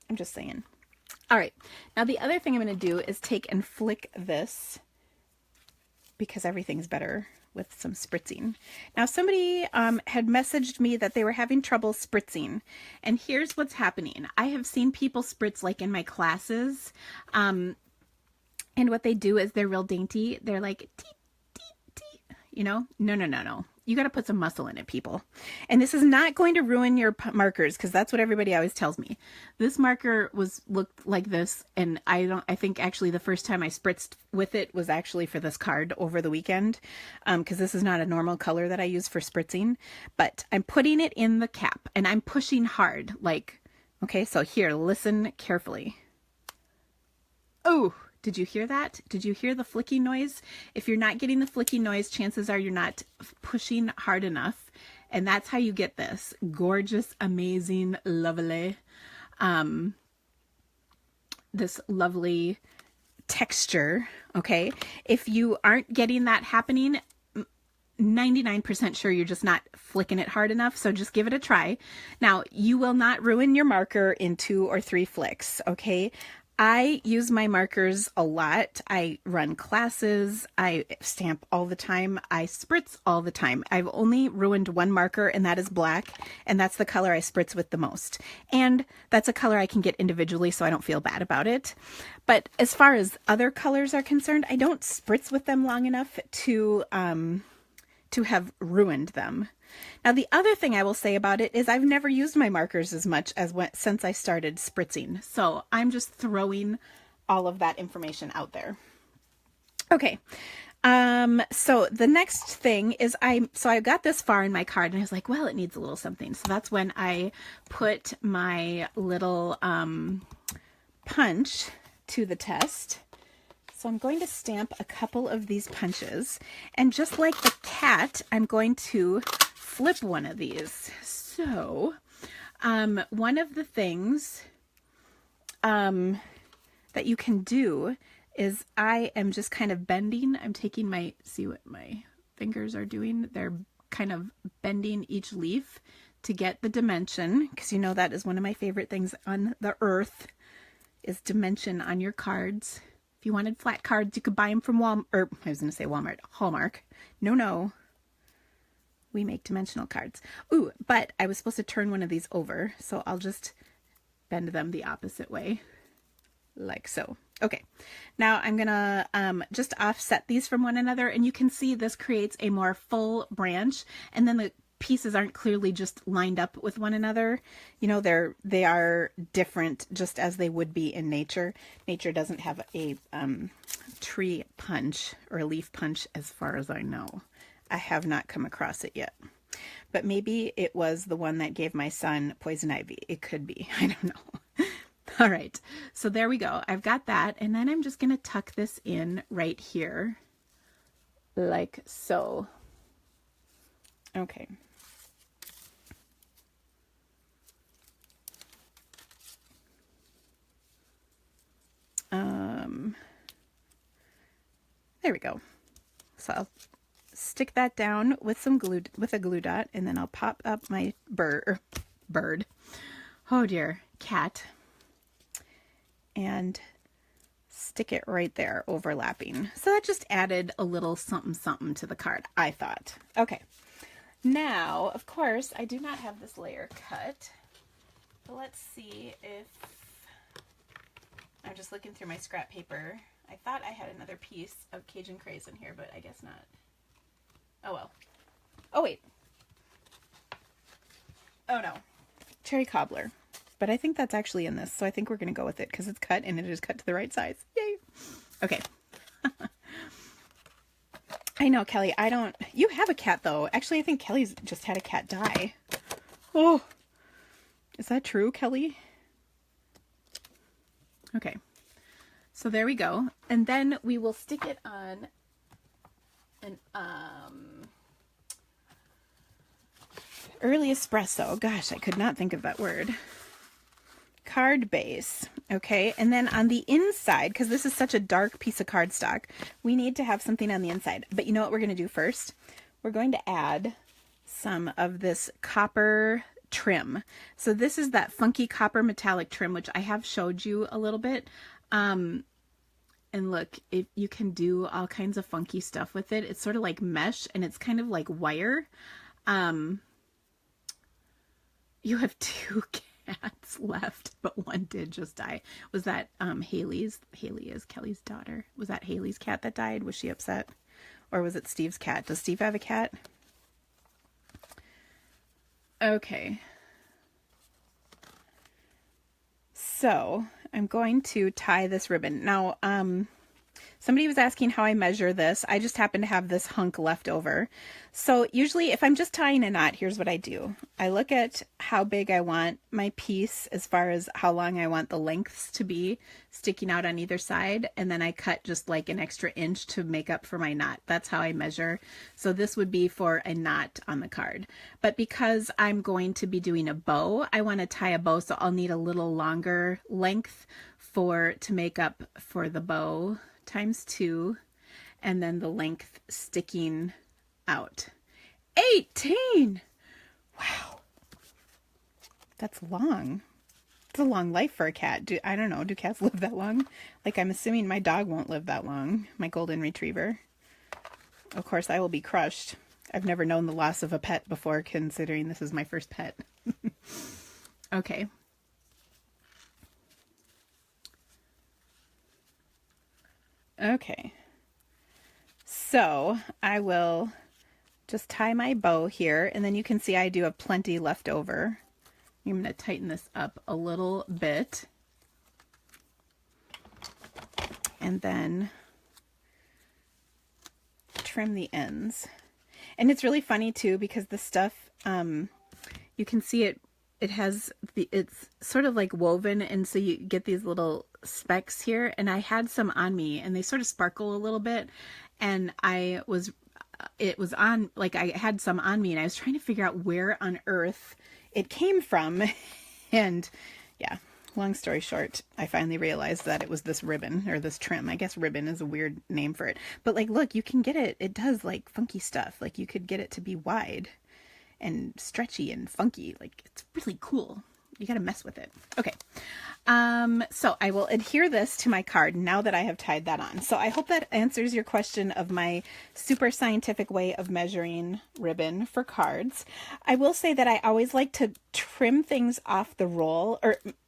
I'm just saying. All right. Now the other thing I'm going to do is take and flick this, because everything's better with some spritzing. Now somebody had messaged me that they were having trouble spritzing. And here's what's happening. I have seen people spritz like in my classes. And what they do is they're real dainty. They're like, teet, teet, teet. you know? No, no, no, no. You got to put some muscle in it, people. And this is not going to ruin your markers, because that's what everybody always tells me. This marker looked like this, and I think actually the first time I spritzed with it was actually for this card over the weekend, because this is not a normal color that I use for spritzing. But I'm putting it in the cap, and I'm pushing hard, like, okay, so here, listen carefully. Oh, did you hear that? Did you hear the flicking noise? If you're not getting the flicking noise, chances are you're not pushing hard enough. And that's how you get this gorgeous, amazing, lovely, this lovely texture. Okay. If you aren't getting that happening, 99% sure you're just not flicking it hard enough. So just give it a try. Now, you will not ruin your marker in 2 or 3 flicks. Okay. I use my markers a lot. I run classes. I stamp all the time. I spritz all the time. I've only ruined one marker, and that is black, and that's the color I spritz with the most. And that's a color I can get individually, so I don't feel bad about it. But as far as other colors are concerned, I don't spritz with them long enough to have ruined them. Now, the other thing I will say about it is I've never used my markers as much as since I started spritzing. So I'm just throwing all of that information out there. Okay. So the next thing is I got this far in my card, and I was like, well, it needs a little something. So that's when I put my little punch to the test. So I'm going to stamp a couple of these punches, and just like the cat, I'm going to flip one of these. So one of the things that you can do is I am just kind of bending. I'm taking see what my fingers are doing? They're kind of bending each leaf to get the dimension, because you know that is one of my favorite things on the earth is dimension on your cards. If you wanted flat cards, you could buy them from Walmart, Hallmark. No. We make dimensional cards. Ooh, but I was supposed to turn one of these over, so I'll just bend them the opposite way, like so. Okay, now I'm gonna just offset these from one another, and you can see this creates a more full branch, and then the pieces aren't clearly just lined up with one another. You know, they are different, just as they would be in nature. Nature doesn't have a tree punch or a leaf punch, as far as I know. I have not come across it yet, but maybe it was the one that gave my son poison ivy. It could be. I don't know. All right, so there we go. I've got that, and then I'm just going to tuck this in right here, like so. Okay. There we go. So I'll stick that down with some glue, with a glue dot, and then I'll pop up my bird. Oh dear, cat. And stick it right there, overlapping. So that just added a little something something to the card, I thought. Okay. Now, of course, I do not have this layer cut. But let's see if I'm just looking through my scrap paper. I thought I had another piece of Cajun Craze in here, but I guess not. Oh well. Oh wait. Oh no. Cherry cobbler. But I think that's actually in this, so I think we're going to go with it because it's cut and it is cut to the right size. Yay. Okay. I know, Kelly, you have a cat though. Actually, I think Kelly's just had a cat die. Oh. Is that true, Kelly? Okay. So there we go. And then we will stick it on an early espresso. Gosh, I could not think of that word. Card base. Okay. And then on the inside, because this is such a dark piece of cardstock, we need to have something on the inside. But you know what we're going to do first? We're going to add some of this copper trim. So this is that funky copper metallic trim, which I have showed you a little bit. And look, you can do all kinds of funky stuff with it. It's sort of like mesh, and it's kind of like wire. You have 2 cats left, but one did just die. Was that Haley's? Haley is Kelly's daughter. Was that Haley's cat that died? Was she upset? Or was it Steve's cat? Does Steve have a cat? Okay. So I'm going to tie this ribbon. Now, somebody was asking how I measure this. I just happen to have this hunk left over. So usually if I'm just tying a knot, here's what I do. I look at how big I want my piece as far as how long I want the lengths to be sticking out on either side. And then I cut just like an extra inch to make up for my knot. That's how I measure. So this would be for a knot on the card. But because I'm going to be doing a bow, I want to tie a bow. So I'll need a little longer length to make up for the bow times 2, and then the length sticking out. 18! Wow. That's long. It's a long life for a cat. I don't know, do cats live that long? Like, I'm assuming my dog won't live that long, my golden retriever. Of course, I will be crushed. I've never known the loss of a pet before, considering this is my first pet. Okay. Okay, so I will just tie my bow here, and then you can see I do have plenty left over. I'm going to tighten this up a little bit, and then trim the ends. And it's really funny too, because the stuff, you can see it's sort of like woven, and so you get these little specks here, and I had some on me and they sort of sparkle a little bit, and it was on, like, I had some on me and I was trying to figure out where on earth it came from. And yeah, long story short, I finally realized that it was this ribbon, or this trim. I guess ribbon is a weird name for it, but like, look, you can get it does like funky stuff. Like, you could get it to be wide and stretchy and funky. Like, it's really cool. You gotta mess with it. Okay. So I will adhere this to my card now that I have tied that on. So I hope that answers your question of my super scientific way of measuring ribbon for cards. I will say that I always like to trim things off the roll,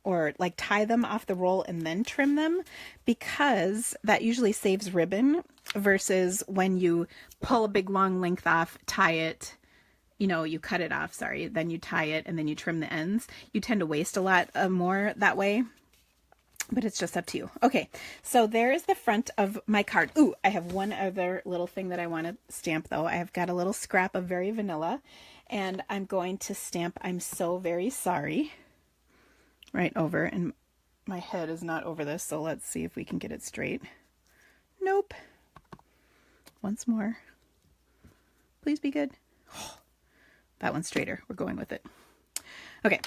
or like tie them off the roll and then trim them, because that usually saves ribbon versus when you pull a big long length off, tie it, you cut it off, sorry, then you tie it and then you trim the ends. You tend to waste a lot more that way, but it's just up to you. Okay, so there is the front of my card. Ooh, I have one other little thing that I want to stamp though. I have got a little scrap of Very Vanilla, and I'm going to stamp "I'm so very sorry" right over, and my head is not over this, so let's see if we can get it straight. Nope. Once more. Please be good. That one's straighter. We're going with it. Okay.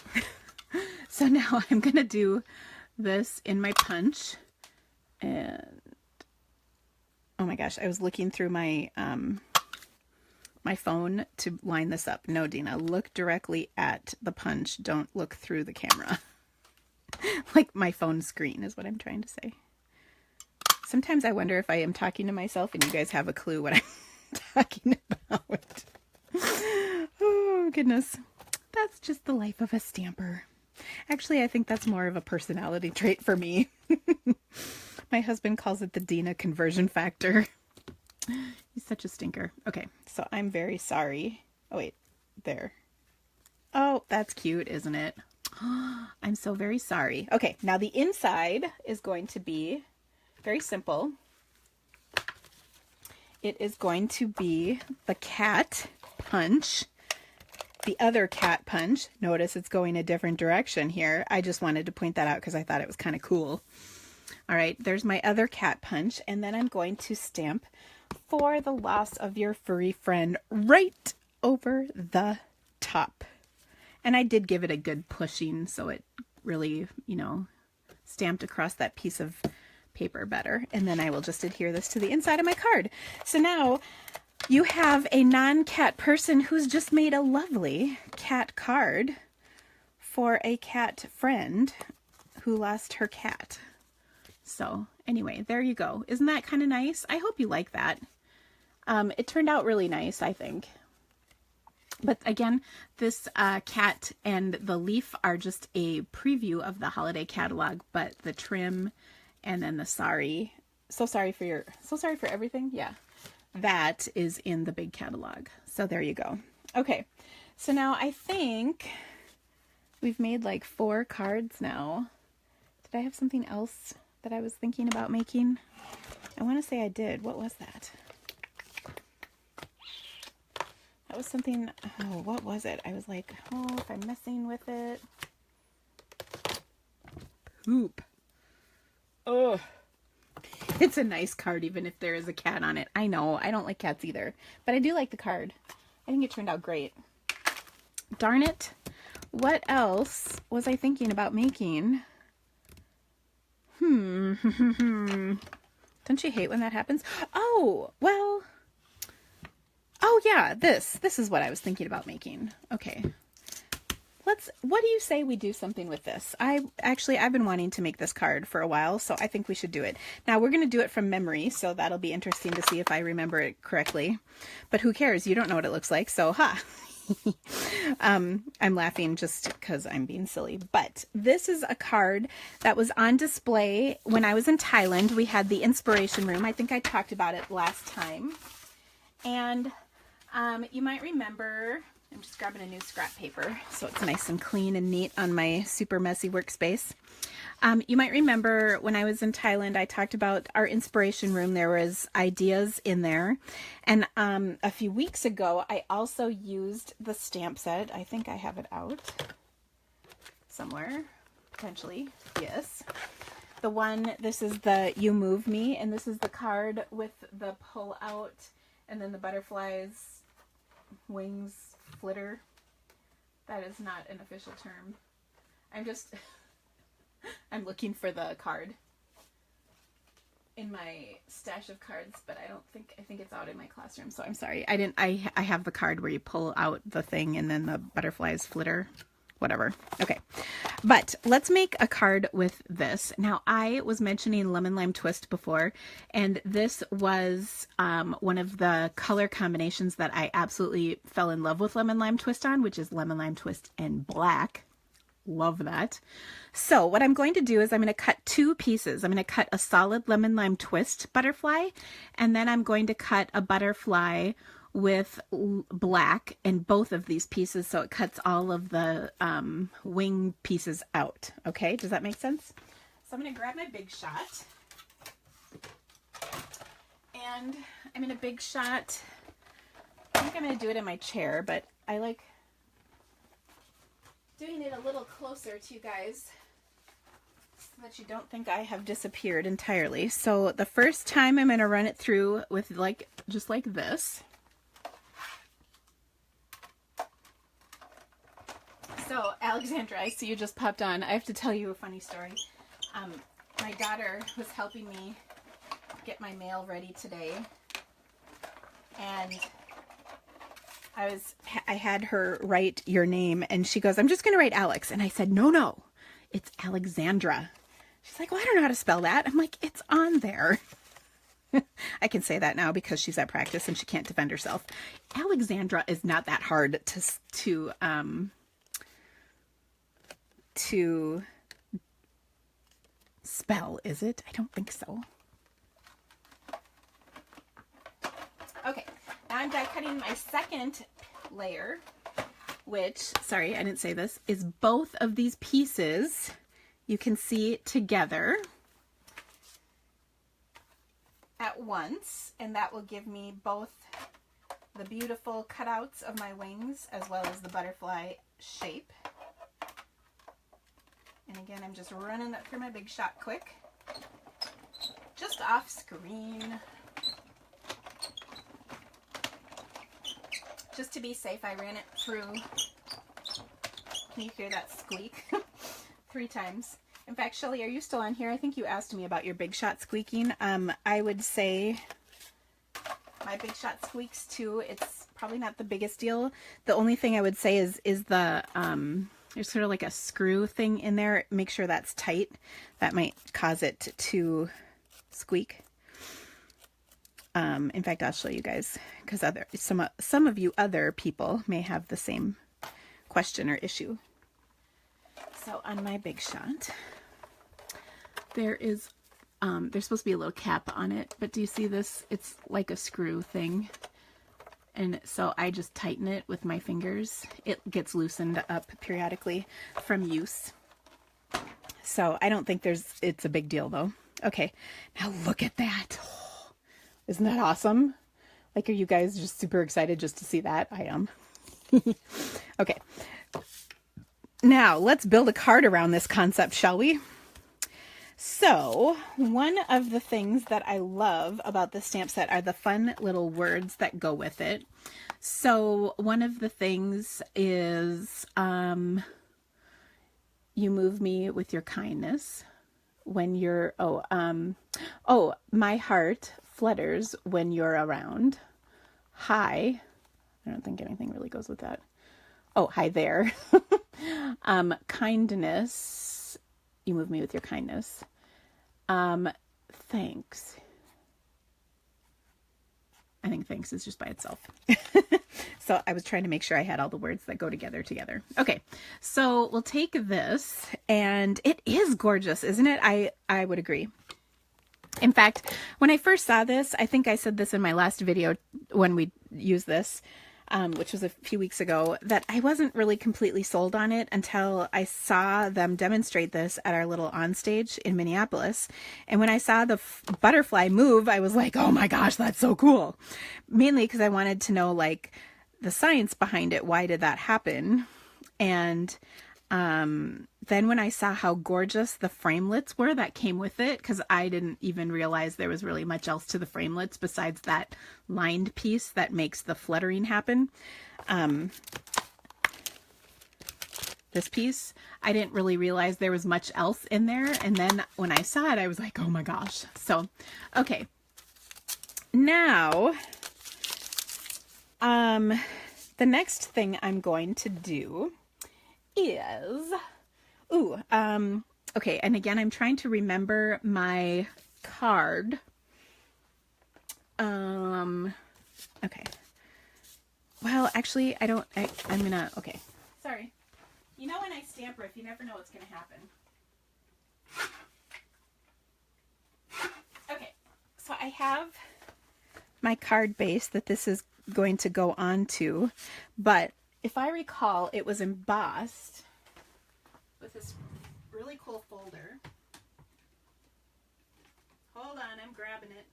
So now I'm going to do this in my punch. And oh my gosh, I was looking through my my phone to line this up. No, Dina, look directly at the punch. Don't look through the camera. Like my phone screen is what I'm trying to say. Sometimes I wonder if I am talking to myself and you guys have a clue what I'm talking about. Oh, goodness. That's just the life of a stamper. Actually, I think that's more of a personality trait for me. My husband calls it the Dina conversion factor. He's such a stinker. Okay, so I'm very sorry. Oh, wait. There. Oh, that's cute, isn't it? I'm so very sorry. Okay, now the inside is going to be very simple. It is going to be the cat punch, the other cat punch. Notice it's going a different direction here. I just wanted to point that out because I thought it was kind of cool. All right, there's my other cat punch, and then I'm going to stamp "For the Loss of Your Furry Friend" right over the top. And I did give it a good pushing so it really, stamped across that piece of paper better. And then I will just adhere this to the inside of my card. So now you have a non-cat person who's just made a lovely cat card for a cat friend who lost her cat. So anyway, there you go. Isn't that kind of nice? I hope you like that. It turned out really nice, I think. But again, this cat and the leaf are just a preview of the holiday catalog, but the trim and then the so sorry for everything. Yeah. that is in the big catalog. So there you go. Okay, so now I think we've made like 4 cards now. Did I have something else that I was thinking about making? I want to say I did. What was that? That was something, oh, what was it? I was like, oh, if I'm messing with it. Poop. Oh, it's a nice card even if there is a cat on it. I know, I don't like cats either, but I do like the card. I think it turned out great. Darn it. What else was I thinking about making? Don't you hate when that happens? Oh, well, oh yeah, this is what I was thinking about making. Okay. What do you say we do something with this? I've been wanting to make this card for a while, so I think we should do it. Now we're going to do it from memory, so that'll be interesting to see if I remember it correctly. But who cares? You don't know what it looks like, so ha. I'm laughing just because I'm being silly. But this is a card that was on display when I was in Thailand. We had the inspiration room. I think I talked about it last time. And you might remember, I'm just grabbing a new scrap paper so it's nice and clean and neat on my super messy workspace. You might remember when I was in Thailand, I talked about our inspiration room. There was ideas in there. And a few weeks ago, I also used the stamp set. I think I have it out somewhere, potentially. Yes. The one, this is the You Move Me, and this is the card with the pull out and then the butterflies, wings, flitter. That is not an official term. I'm looking for the card in my stash of cards, but I think it's out in my classroom, so I'm sorry. I have the card where you pull out the thing and then the butterflies flitter, whatever. Okay, but let's make a card with this. Now, I was mentioning Lemon Lime Twist before, and this was one of the color combinations that I absolutely fell in love with Lemon Lime Twist on, which is Lemon Lime Twist and black. Love that. So what I'm going to do is I'm going to cut 2 pieces. I'm going to cut a solid Lemon Lime Twist butterfly, and then I'm going to cut a butterfly with black in both of these pieces, so it cuts all of the wing pieces out. Okay, does that make sense? So I'm going to grab my Big Shot, and I'm in a Big Shot. I think I'm going to do it in my chair, but I like doing it a little closer to you guys so that you don't think I have disappeared entirely. So the first time I'm going to run it through with just like this. So Alexandra, I see you just popped on. I have to tell you a funny story. My daughter was helping me get my mail ready today, and I had her write your name, and she goes, I'm just going to write Alex. And I said, no, it's Alexandra. She's like, well, I don't know how to spell that. I'm like, it's on there. I can say that now because she's at practice and she can't defend herself. Alexandra is not that hard to spell, is it? I don't think so. Okay. Now I'm die cutting my second layer, which, sorry, I didn't say this, is both of these pieces you can see together at once, and that will give me both the beautiful cutouts of my wings as well as the butterfly shape. And again, I'm just running that through my Big Shot quick, just off screen. Just to be safe, I ran it through, can you hear that squeak? 3 times. In fact, Shelly, are you still on here? I think you asked me about your Big Shot squeaking. I would say my Big Shot squeaks too. It's probably not the biggest deal. The only thing I would say is the, there's sort of like a screw thing in there. Make sure that's tight. That might cause it to squeak. In fact, I'll show you guys because some of you other people may have the same question or issue. So on my Big Shot, there is there's supposed to be a little cap on it, but do you see this? It's like a screw thing. And so I just tighten it with my fingers. It gets loosened up periodically from use. So I don't think it's a big deal though. Okay, now look at that. Oh, isn't that awesome? Like, are you guys just super excited just to see that? I am. Okay. Now let's build a card around this concept, shall we? So one of the things that I love about the stamp set are the fun little words that go with it. So one of the things is, you move me with your kindness when you're, my heart flutters when you're around. Hi. I don't think anything really goes with that. Oh, hi there. Kindness. You move me with your kindness. Thanks. I think thanks is just by itself. So I was trying to make sure I had all the words that go together. Okay, so we'll take this, and it is gorgeous, isn't it? I would agree. In fact, when I first saw this, I think I said this in my last video when we used this, which was a few weeks ago, that I wasn't really completely sold on it until I saw them demonstrate this at our little onstage in Minneapolis. And when I saw the butterfly move, I was like, oh my gosh, that's so cool. Mainly because I wanted to know, like, the science behind it. Why did that happen? And then when I saw how gorgeous the framelits were that came with it, because I didn't even realize there was really much else to the framelits besides that lined piece that makes the fluttering happen. This piece, I didn't really realize there was much else in there. And then when I saw it, I was like, oh my gosh. So, okay. Now, the next thing I'm going to do is, okay, and again, I'm trying to remember my card. Okay. Well, actually, I'm gonna, okay, sorry. You know when I stamp riff, you never know what's gonna happen. Okay, so I have my card base that this is going to go onto, but if I recall, it was embossed with this really cool folder. Hold on, I'm grabbing it.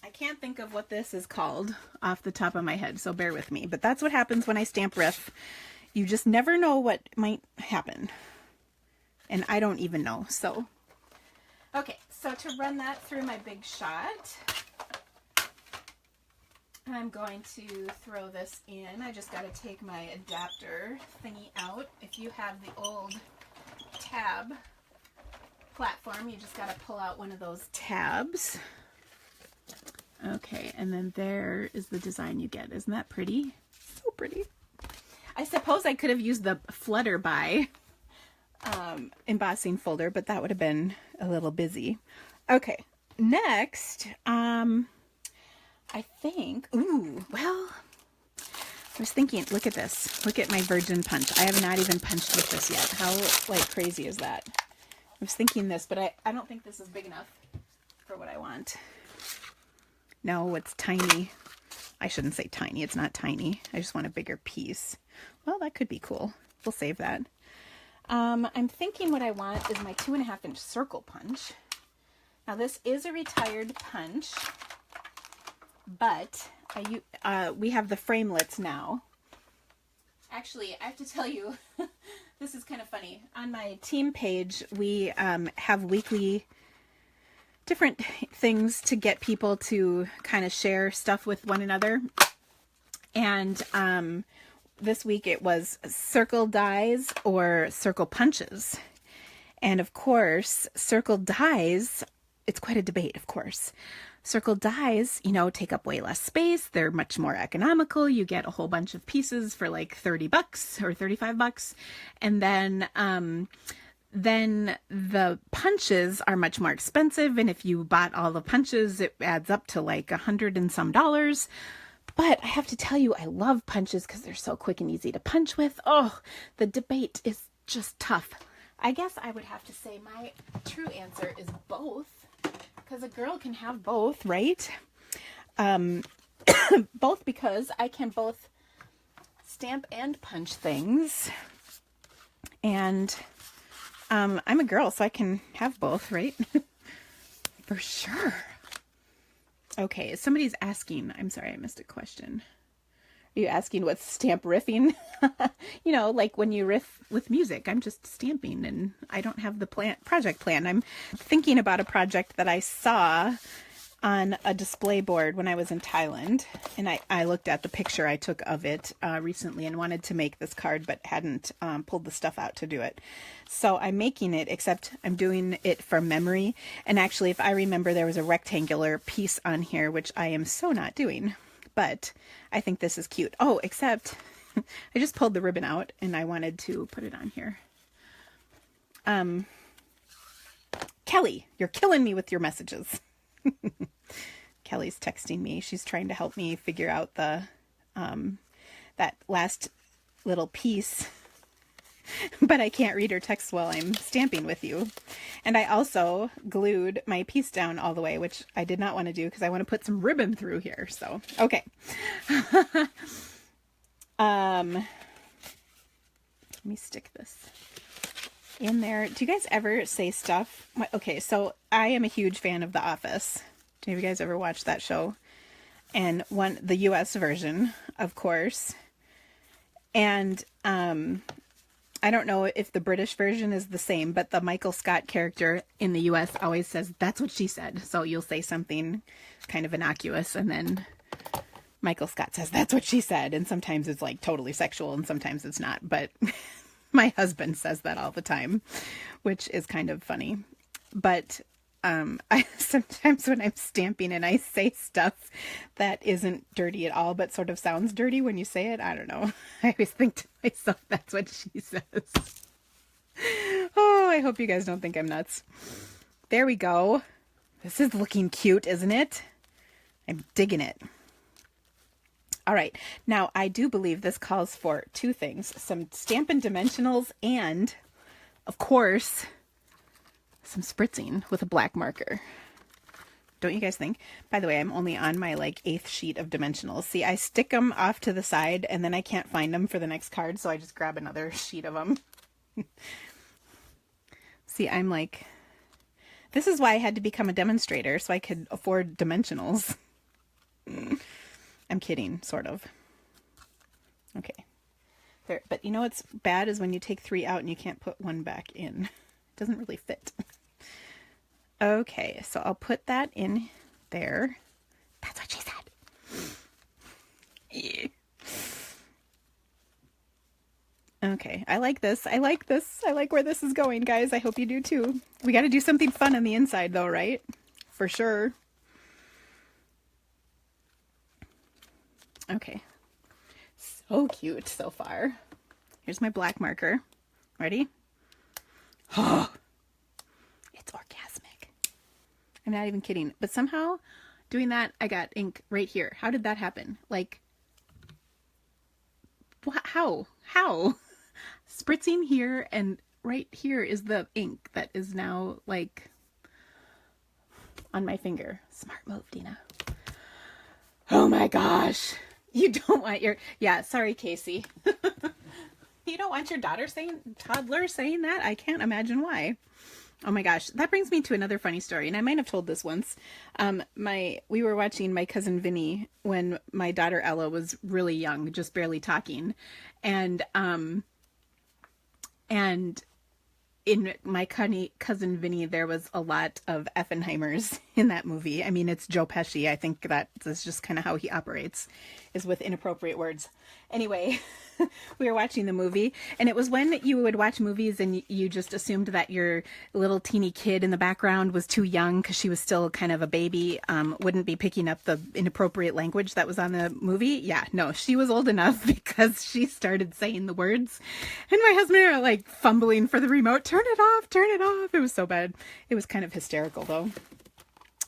I can't think of what this is called off the top of my head, so bear with me. But that's what happens when I stamp riff. You just never know what might happen. And I don't even know, so. Okay, so to run that through my Big Shot, I'm going to throw this in. I just got to take my adapter thingy out. If you have the old tab platform, you just got to pull out one of those tabs. Okay, and then there is the design you get. Isn't that pretty? So pretty. I suppose I could have used the Flutterby embossing folder, but that would have been a little busy. Okay, next, I think, well, I was thinking, look at this. Look at my virgin punch. I have not even punched with this yet. How, like, crazy is that? I was thinking this, but I don't think this is big enough for what I want. No, it's tiny. I shouldn't say tiny. It's not tiny. I just want a bigger piece. Well, that could be cool. We'll save that. I'm thinking what I want is my 2.5-inch circle punch. Now, this is a retired punch, but we have the framelits now. Actually, I have to tell you, this is kind of funny. On my team page, we have weekly different things to get people to kind of share stuff with one another. And this week it was circle dies or circle punches. And of course, circle dies, it's quite a debate, of course. Circle dies, you know, take up way less space. They're much more economical. You get a whole bunch of pieces for like $30 or $35. And then the punches are much more expensive. And if you bought all the punches, it adds up to like $100 and some. But I have to tell you, I love punches because they're so quick and easy to punch with. Oh, the debate is just tough. I guess I would have to say my true answer is both, because a girl can have both, right? Both because I can both stamp and punch things, and I'm a girl, so I can have both, right? For sure. Okay, somebody's asking. I'm sorry, I missed a question. Are you asking what's stamp riffing? You know, like when you riff with music. I'm just stamping and I don't have the project plan. I'm thinking about a project that I saw on a display board when I was in Thailand. And I looked at the picture I took of it recently and wanted to make this card, but hadn't pulled the stuff out to do it. So I'm making it, except I'm doing it from memory. And actually, if I remember, there was a rectangular piece on here, which I am so not doing. But I think this is cute. Oh, except I just pulled the ribbon out and I wanted to put it on here. Kelly, you're killing me with your messages. Kelly's texting me. She's trying to help me figure out the that last little piece. But I can't read her text while I'm stamping with you. And I also glued my piece down all the way, which I did not want to do because I want to put some ribbon through here. So, okay. Let me stick this in there. Do you guys ever say stuff? Okay, so I am a huge fan of The Office. Do you guys ever watch that show? And the US version, of course. And, I don't know if the British version is the same, but the Michael Scott character in the US always says, "That's what she said." So you'll say something kind of innocuous and then Michael Scott says, "That's what she said." And sometimes it's like totally sexual and sometimes it's not. But my husband says that all the time, which is kind of funny. But I sometimes when I'm stamping and I say stuff that isn't dirty at all, but sort of sounds dirty when you say it, I don't know. I always think to myself, that's what she says. Oh, I hope you guys don't think I'm nuts. There we go. This is looking cute, isn't it? I'm digging it. All right. Now, I do believe this calls for two things. Some Stampin' Dimensionals and, of course, some spritzing with a black marker. Don't you guys think? By the way, I'm only on my like 8th sheet of dimensionals. See, I stick them off to the side and then I can't find them for the next card, so I just grab another sheet of them. See, I'm like, this is why I had to become a demonstrator, so I could afford dimensionals. I'm kidding, sort of. Okay. There, but you know what's bad is when you take 3 out and you can't put 1 back in. It doesn't really fit. Okay, so I'll put that in there. That's what she said. Yeah. Okay, I like this. I like this. I like where this is going, guys. I hope you do too. We got to do something fun on the inside though, right? For sure. Okay. So cute so far. Here's my black marker. Ready? Oh, it's orgasmic. I'm not even kidding. But somehow doing that, I got ink right here. How did that happen? Like, how? Spritzing here and right here is the ink that is now like on my finger. Smart move, Dina. Oh my gosh. You don't want your, yeah, sorry, Casey. You don't want your toddler saying that? I can't imagine why. Oh my gosh. That brings me to another funny story. And I might have told this once. We were watching My Cousin Vinny when my daughter Ella was really young, just barely talking. And in My Cousin Vinny, there was a lot of Effenheimers in that movie. I mean, it's Joe Pesci. I think that's just kind of how he operates, is with inappropriate words. Anyway, we were watching the movie, and it was when you would watch movies and you just assumed that your little teeny kid in the background was too young because she was still kind of a baby, wouldn't be picking up the inappropriate language that was on the movie. Yeah, no, she was old enough because she started saying the words, and my husband and I were like fumbling for the remote. Turn it off, turn it off. It was so bad. It was kind of hysterical though.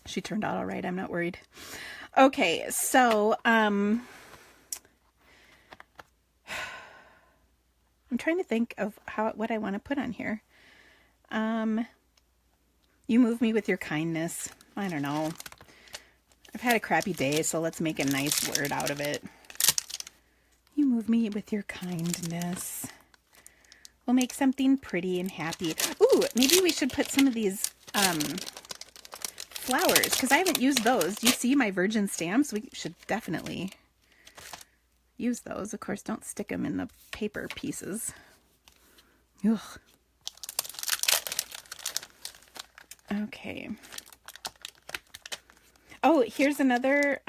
She turned out all right. I'm not worried. Okay, so I'm trying to think of what I want to put on here. You move me with your kindness. I don't know. I've had a crappy day, so let's make a nice word out of it. You move me with your kindness. We'll make something pretty and happy. Ooh, maybe we should put some of these flowers, because I haven't used those. Do you see my virgin stamps? We should definitely use those. Of course, don't stick them in the paper pieces. Ugh. Okay. Oh, here's another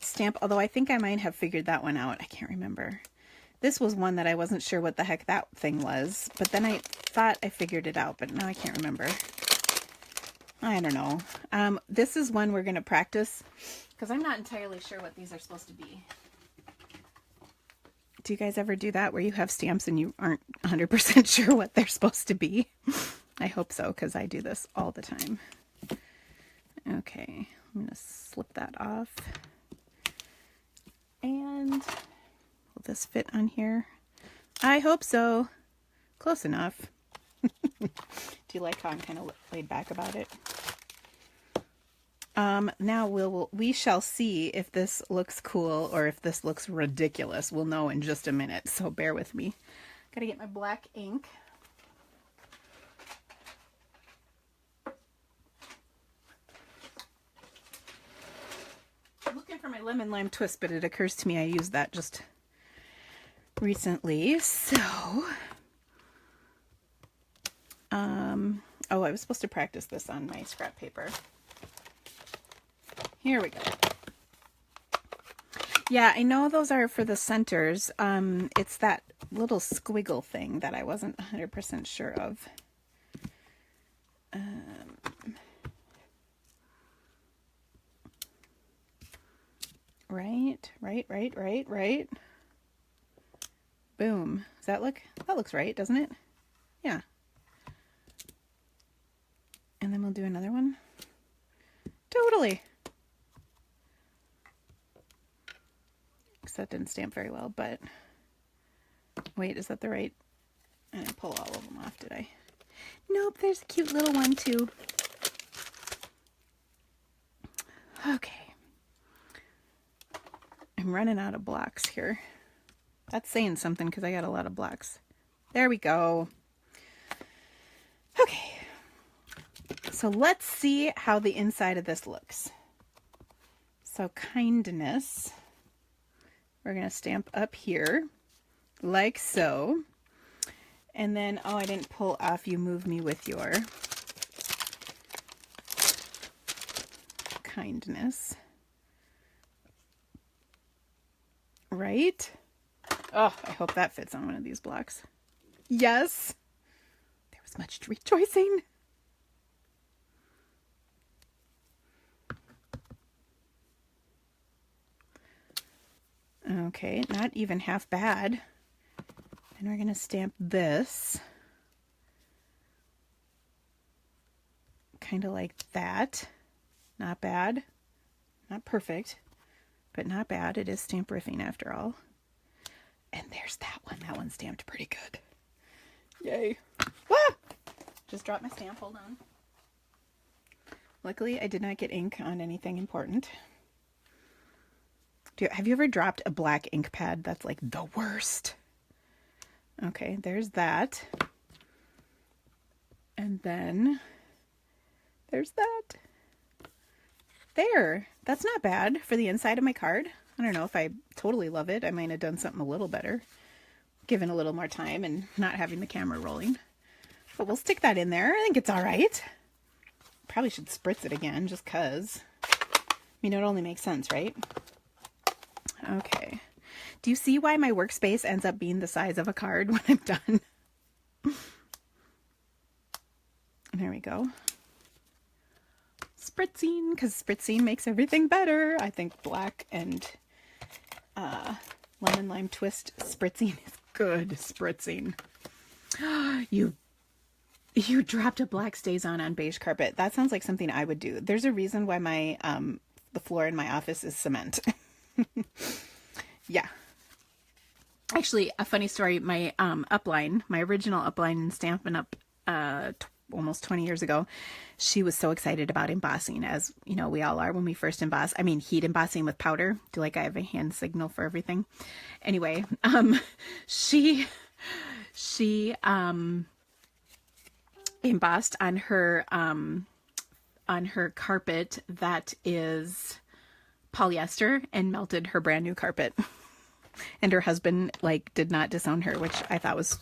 stamp, although I think I might have figured that one out. I can't remember. This was one that I wasn't sure what the heck that thing was, but then I thought I figured it out, but now I can't remember. I don't know. This is one we're going to practice, because I'm not entirely sure what these are supposed to be. Do you guys ever do that, where you have stamps and you aren't 100% sure what they're supposed to be? I hope so, because I do this all the time. Okay, I'm going to slip that off. And will this fit on here? I hope so. Close enough. Do you like how I'm kind of laid back about it? Now we shall see if this looks cool or if this looks ridiculous. We'll know in just a minute, so bear with me. Gotta get my black ink. I'm looking for my lemon lime twist, but it occurs to me I used that just recently. So, oh, I was supposed to practice this on my scrap paper. Here we go. Yeah, I know those are for the centers. It's that little squiggle thing that I wasn't 100% sure of. Right. Boom. Does that look? That looks right, doesn't it? Yeah. And then we'll do another one. Totally. Because that didn't stamp very well, but wait, is that the right? I didn't pull all of them off, did I? Nope, there's a cute little one too. Okay. I'm running out of blocks here. That's saying something because I got a lot of blocks. There we go. Okay. So let's see how the inside of this looks. So kindness. We're going to stamp up here like so. And then, oh, I didn't pull off you move me with your kindness. Right? Oh, I hope that fits on one of these blocks. Yes. There was much rejoicing. Okay, not even half bad. And we're going to stamp this. Kind of like that. Not bad. Not perfect, but not bad. It is stamp riffing after all. And there's that one. That one's stamped pretty good. Yay. Ah! Just dropped my stamp. Hold on. Luckily, I did not get ink on anything important. Have you ever dropped a black ink pad? That's like the worst. Okay, there's that. And then there's that. There. That's not bad for the inside of my card. I don't know if I totally love it. I might have done something a little better, given a little more time and not having the camera rolling. But we'll stick that in there. I think it's all right. Probably should spritz it again just because. I mean, it only makes sense, right? Okay. Do you see why my workspace ends up being the size of a card when I'm done? There we go. Spritzing, because spritzing makes everything better. I think black and lemon lime twist spritzing is good spritzing. You dropped a black StazOn on beige carpet. That sounds like something I would do. There's a reason why my the floor in my office is cement. Yeah. Actually, a funny story, my upline, my original upline in Stampin' Up! almost 20 years ago, she was so excited about embossing, as you know, we all are when we first emboss. I mean, heat embossing with powder. Do like I have a hand signal for everything. Anyway, she embossed on her carpet that is polyester and melted her brand new carpet. And her husband did not disown her, which I thought was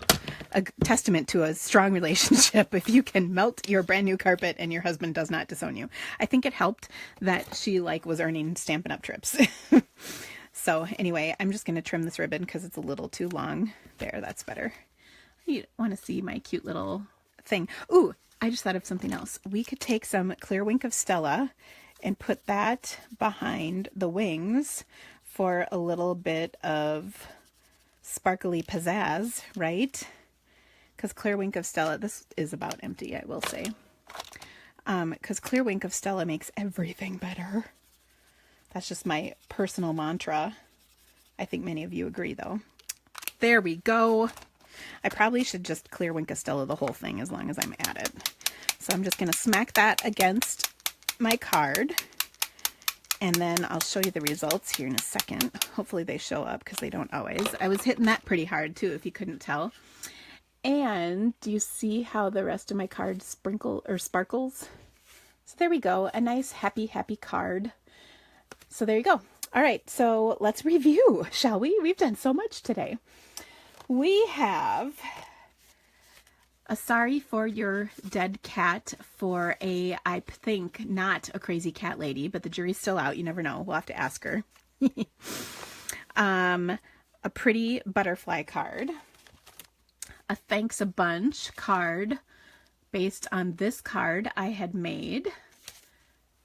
a testament to a strong relationship. If you can melt your brand new carpet and your husband does not disown you. I think it helped that she was earning Stampin' Up! Trips. So anyway, I'm just going to trim this ribbon because it's a little too long. There, that's better. You want to see my cute little thing. Ooh, I just thought of something else. We could take some Clear Wink of Stella and put that behind the wings for a little bit of sparkly pizzazz, right? Because Clear Wink of Stella, this is about empty, I will say. Because Clear Wink of Stella makes everything better. That's just my personal mantra. I think many of you agree, though. There we go. I probably should just Clear Wink of Stella the whole thing as long as I'm at it. So I'm just going to smack that against my card. And then I'll show you the results here in a second. Hopefully they show up because they don't always. I was hitting that pretty hard too, if you couldn't tell. And do you see how the rest of my card sparkles? So there we go. A nice, happy, happy card. So there you go. All right. So let's review, shall we? We've done so much today. We have a Sorry for Your Dead Cat for I think, not a crazy cat lady, but the jury's still out. You never know. We'll have to ask her. A pretty butterfly card. A Thanks a Bunch card based on this card I had made.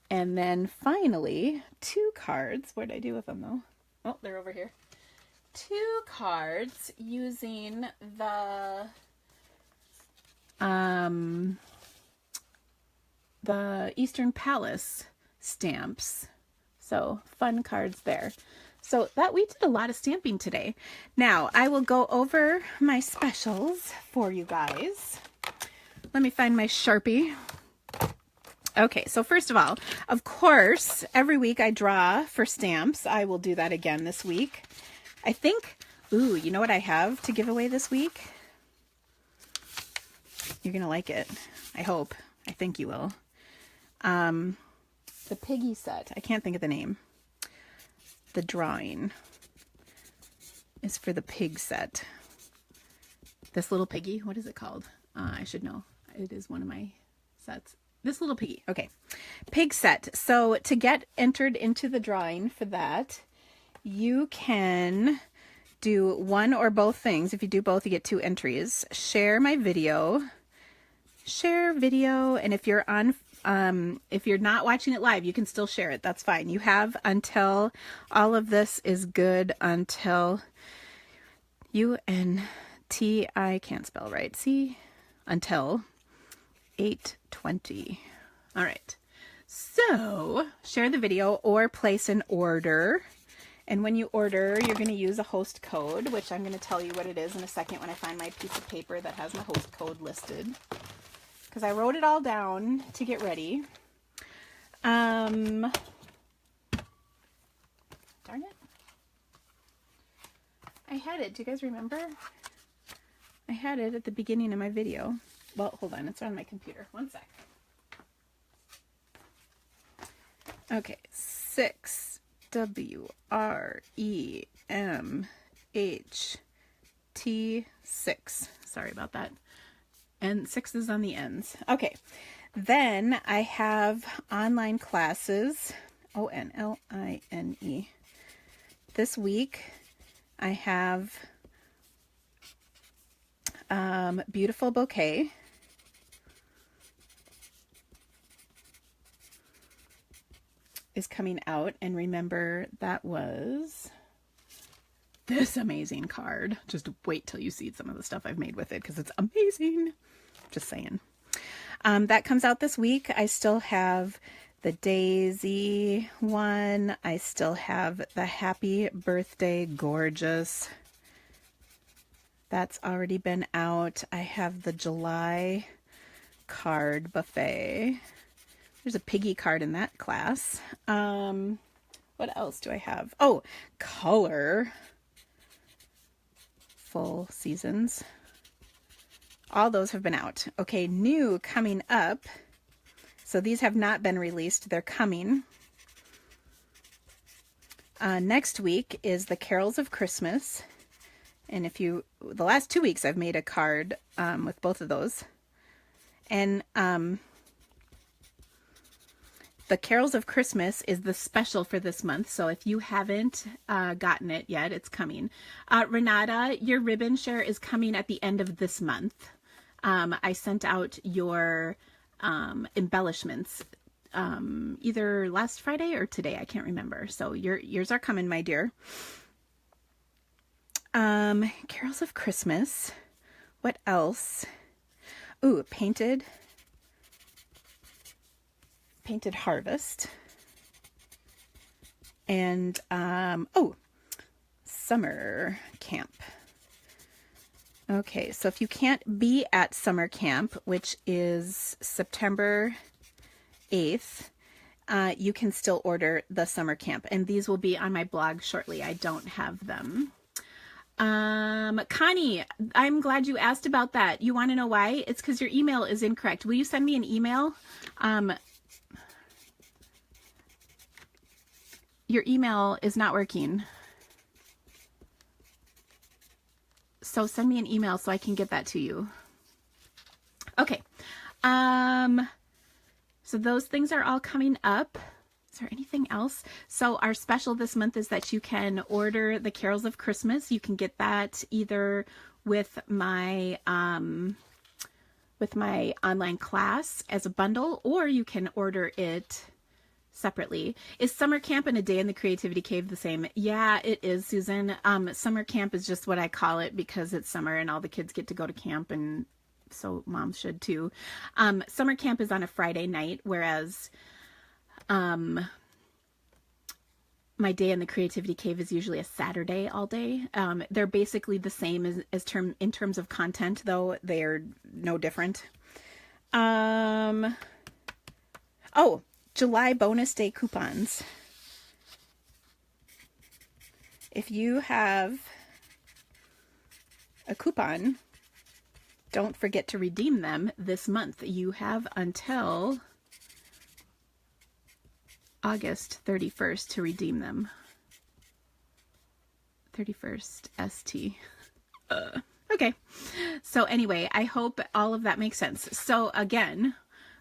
And then finally, 2 cards. What did I do with them, though? Oh, they're over here. 2 cards using the Eastern Palace stamps. So fun cards there. So we did a lot of stamping today. Now I will go over my specials for you guys. Let me find my Sharpie. Okay, so first of all, of course, every week I draw for stamps. I will do that again this week. I think, ooh, you know what I have to give away this week? You're going to like it. I hope. I think you will. The Piggy set. I can't think of the name. The drawing is for the pig set. This little piggy, what is it called? I should know. It is one of my sets. This little piggy. Okay. Pig set. So to get entered into the drawing for that, you can do one or both things. If you do both, you get 2 entries. Share my video. Share video. And if you're not watching it live, you can still share it. That's fine. You have until all of this is good until I can't spell right. See? Until 8:20. All right. So share the video or place an order. And when you order, you're going to use a host code, which I'm going to tell you what it is in a second when I find my piece of paper that has my host code listed. Because I wrote it all down to get ready. Darn it. I had it. Do you guys remember? I had it at the beginning of my video. Well, hold on. It's on my computer. One sec. Okay. 6WREMHT6. Sorry about that. And 6 is on the ends. Okay. Then I have online classes. ONLINE. This week I have Beautiful Bouquet. Is coming out, and remember that was this amazing card. Just wait till you see some of the stuff I've made with it because it's amazing. Just saying. That comes out this week. I still have the Daisy one. I still have the Happy Birthday Gorgeous. That's already been out. I have the July card buffet. There's a piggy card in that class. What else do I have? Oh, color. Full seasons. All those have been out. Okay, new coming up. So these have not been released. They're coming. Next week is the Carols of Christmas. And the last 2 weeks I've made a card with both of those. And the Carols of Christmas is the special for this month. So if you haven't gotten it yet, it's coming. Renata, your ribbon share is coming at the end of this month. I sent out your embellishments either last Friday or today. I can't remember. So yours are coming, my dear. Carols of Christmas. What else? Ooh, Painted Harvest. And, Summer Camp. Okay, so if you can't be at summer camp, which is September 8th, you can still order the summer camp. And these will be on my blog shortly. I don't have them. Connie, I'm glad you asked about that. You want to know why? It's because your email is incorrect. Will you send me an email? Your email is not working. So send me an email so I can get that to you. Okay. So those things are all coming up. Is there anything else? So our special this month is that you can order the Carols of Christmas. You can get that either with my online class as a bundle, or you can order it separately. Is summer camp and a day in the Creativity Cave the same? Yeah, it is, Susan. Summer camp is just what I call it because it's summer and all the kids get to go to camp, and so moms should too. Summer camp is on a Friday night, whereas my day in the Creativity Cave is usually a Saturday all day. They're basically the same in terms of content, though they're no different. Oh, July bonus day coupons. If you have a coupon, don't forget to redeem them this month. You have until August 31st to redeem them. 31st ST. Okay. So anyway, I hope all of that makes sense. So again,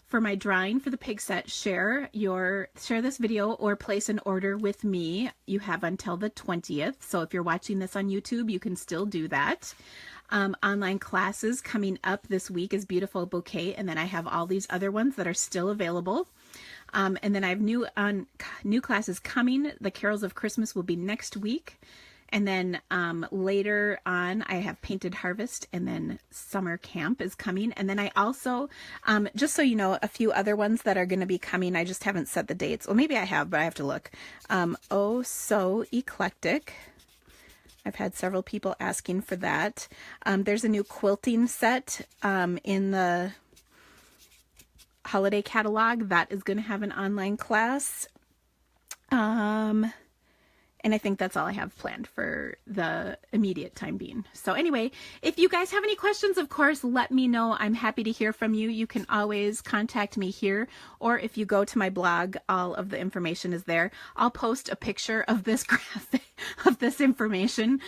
for my drawing for the pig set, share this video or place an order with me. You have until the 20th. So if you're watching this on YouTube, you can still do that. Online classes coming up this week is Beautiful Bouquet. And then I have all these other ones that are still available. And then I have new classes coming. The Carols of Christmas will be next week. And then later on, I have Painted Harvest, and then Summer Camp is coming. And then I also, just so you know, a few other ones that are going to be coming. I just haven't set the dates. Well, maybe I have, but I have to look. Oh So Eclectic. I've had several people asking for that. There's a new quilting set in the holiday catalog that is going to have an online class. And I think that's all I have planned for the immediate time being. So anyway, if you guys have any questions, of course, let me know. I'm happy to hear from you. You can always contact me here, or if you go to my blog, all of the information is there. I'll post a picture of this graphic, of this information,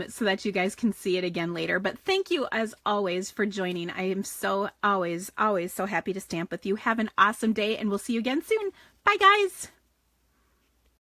so that you guys can see it again later. But thank you, as always, for joining. I am always so happy to stamp with you. Have an awesome day, and we'll see you again soon. Bye, guys.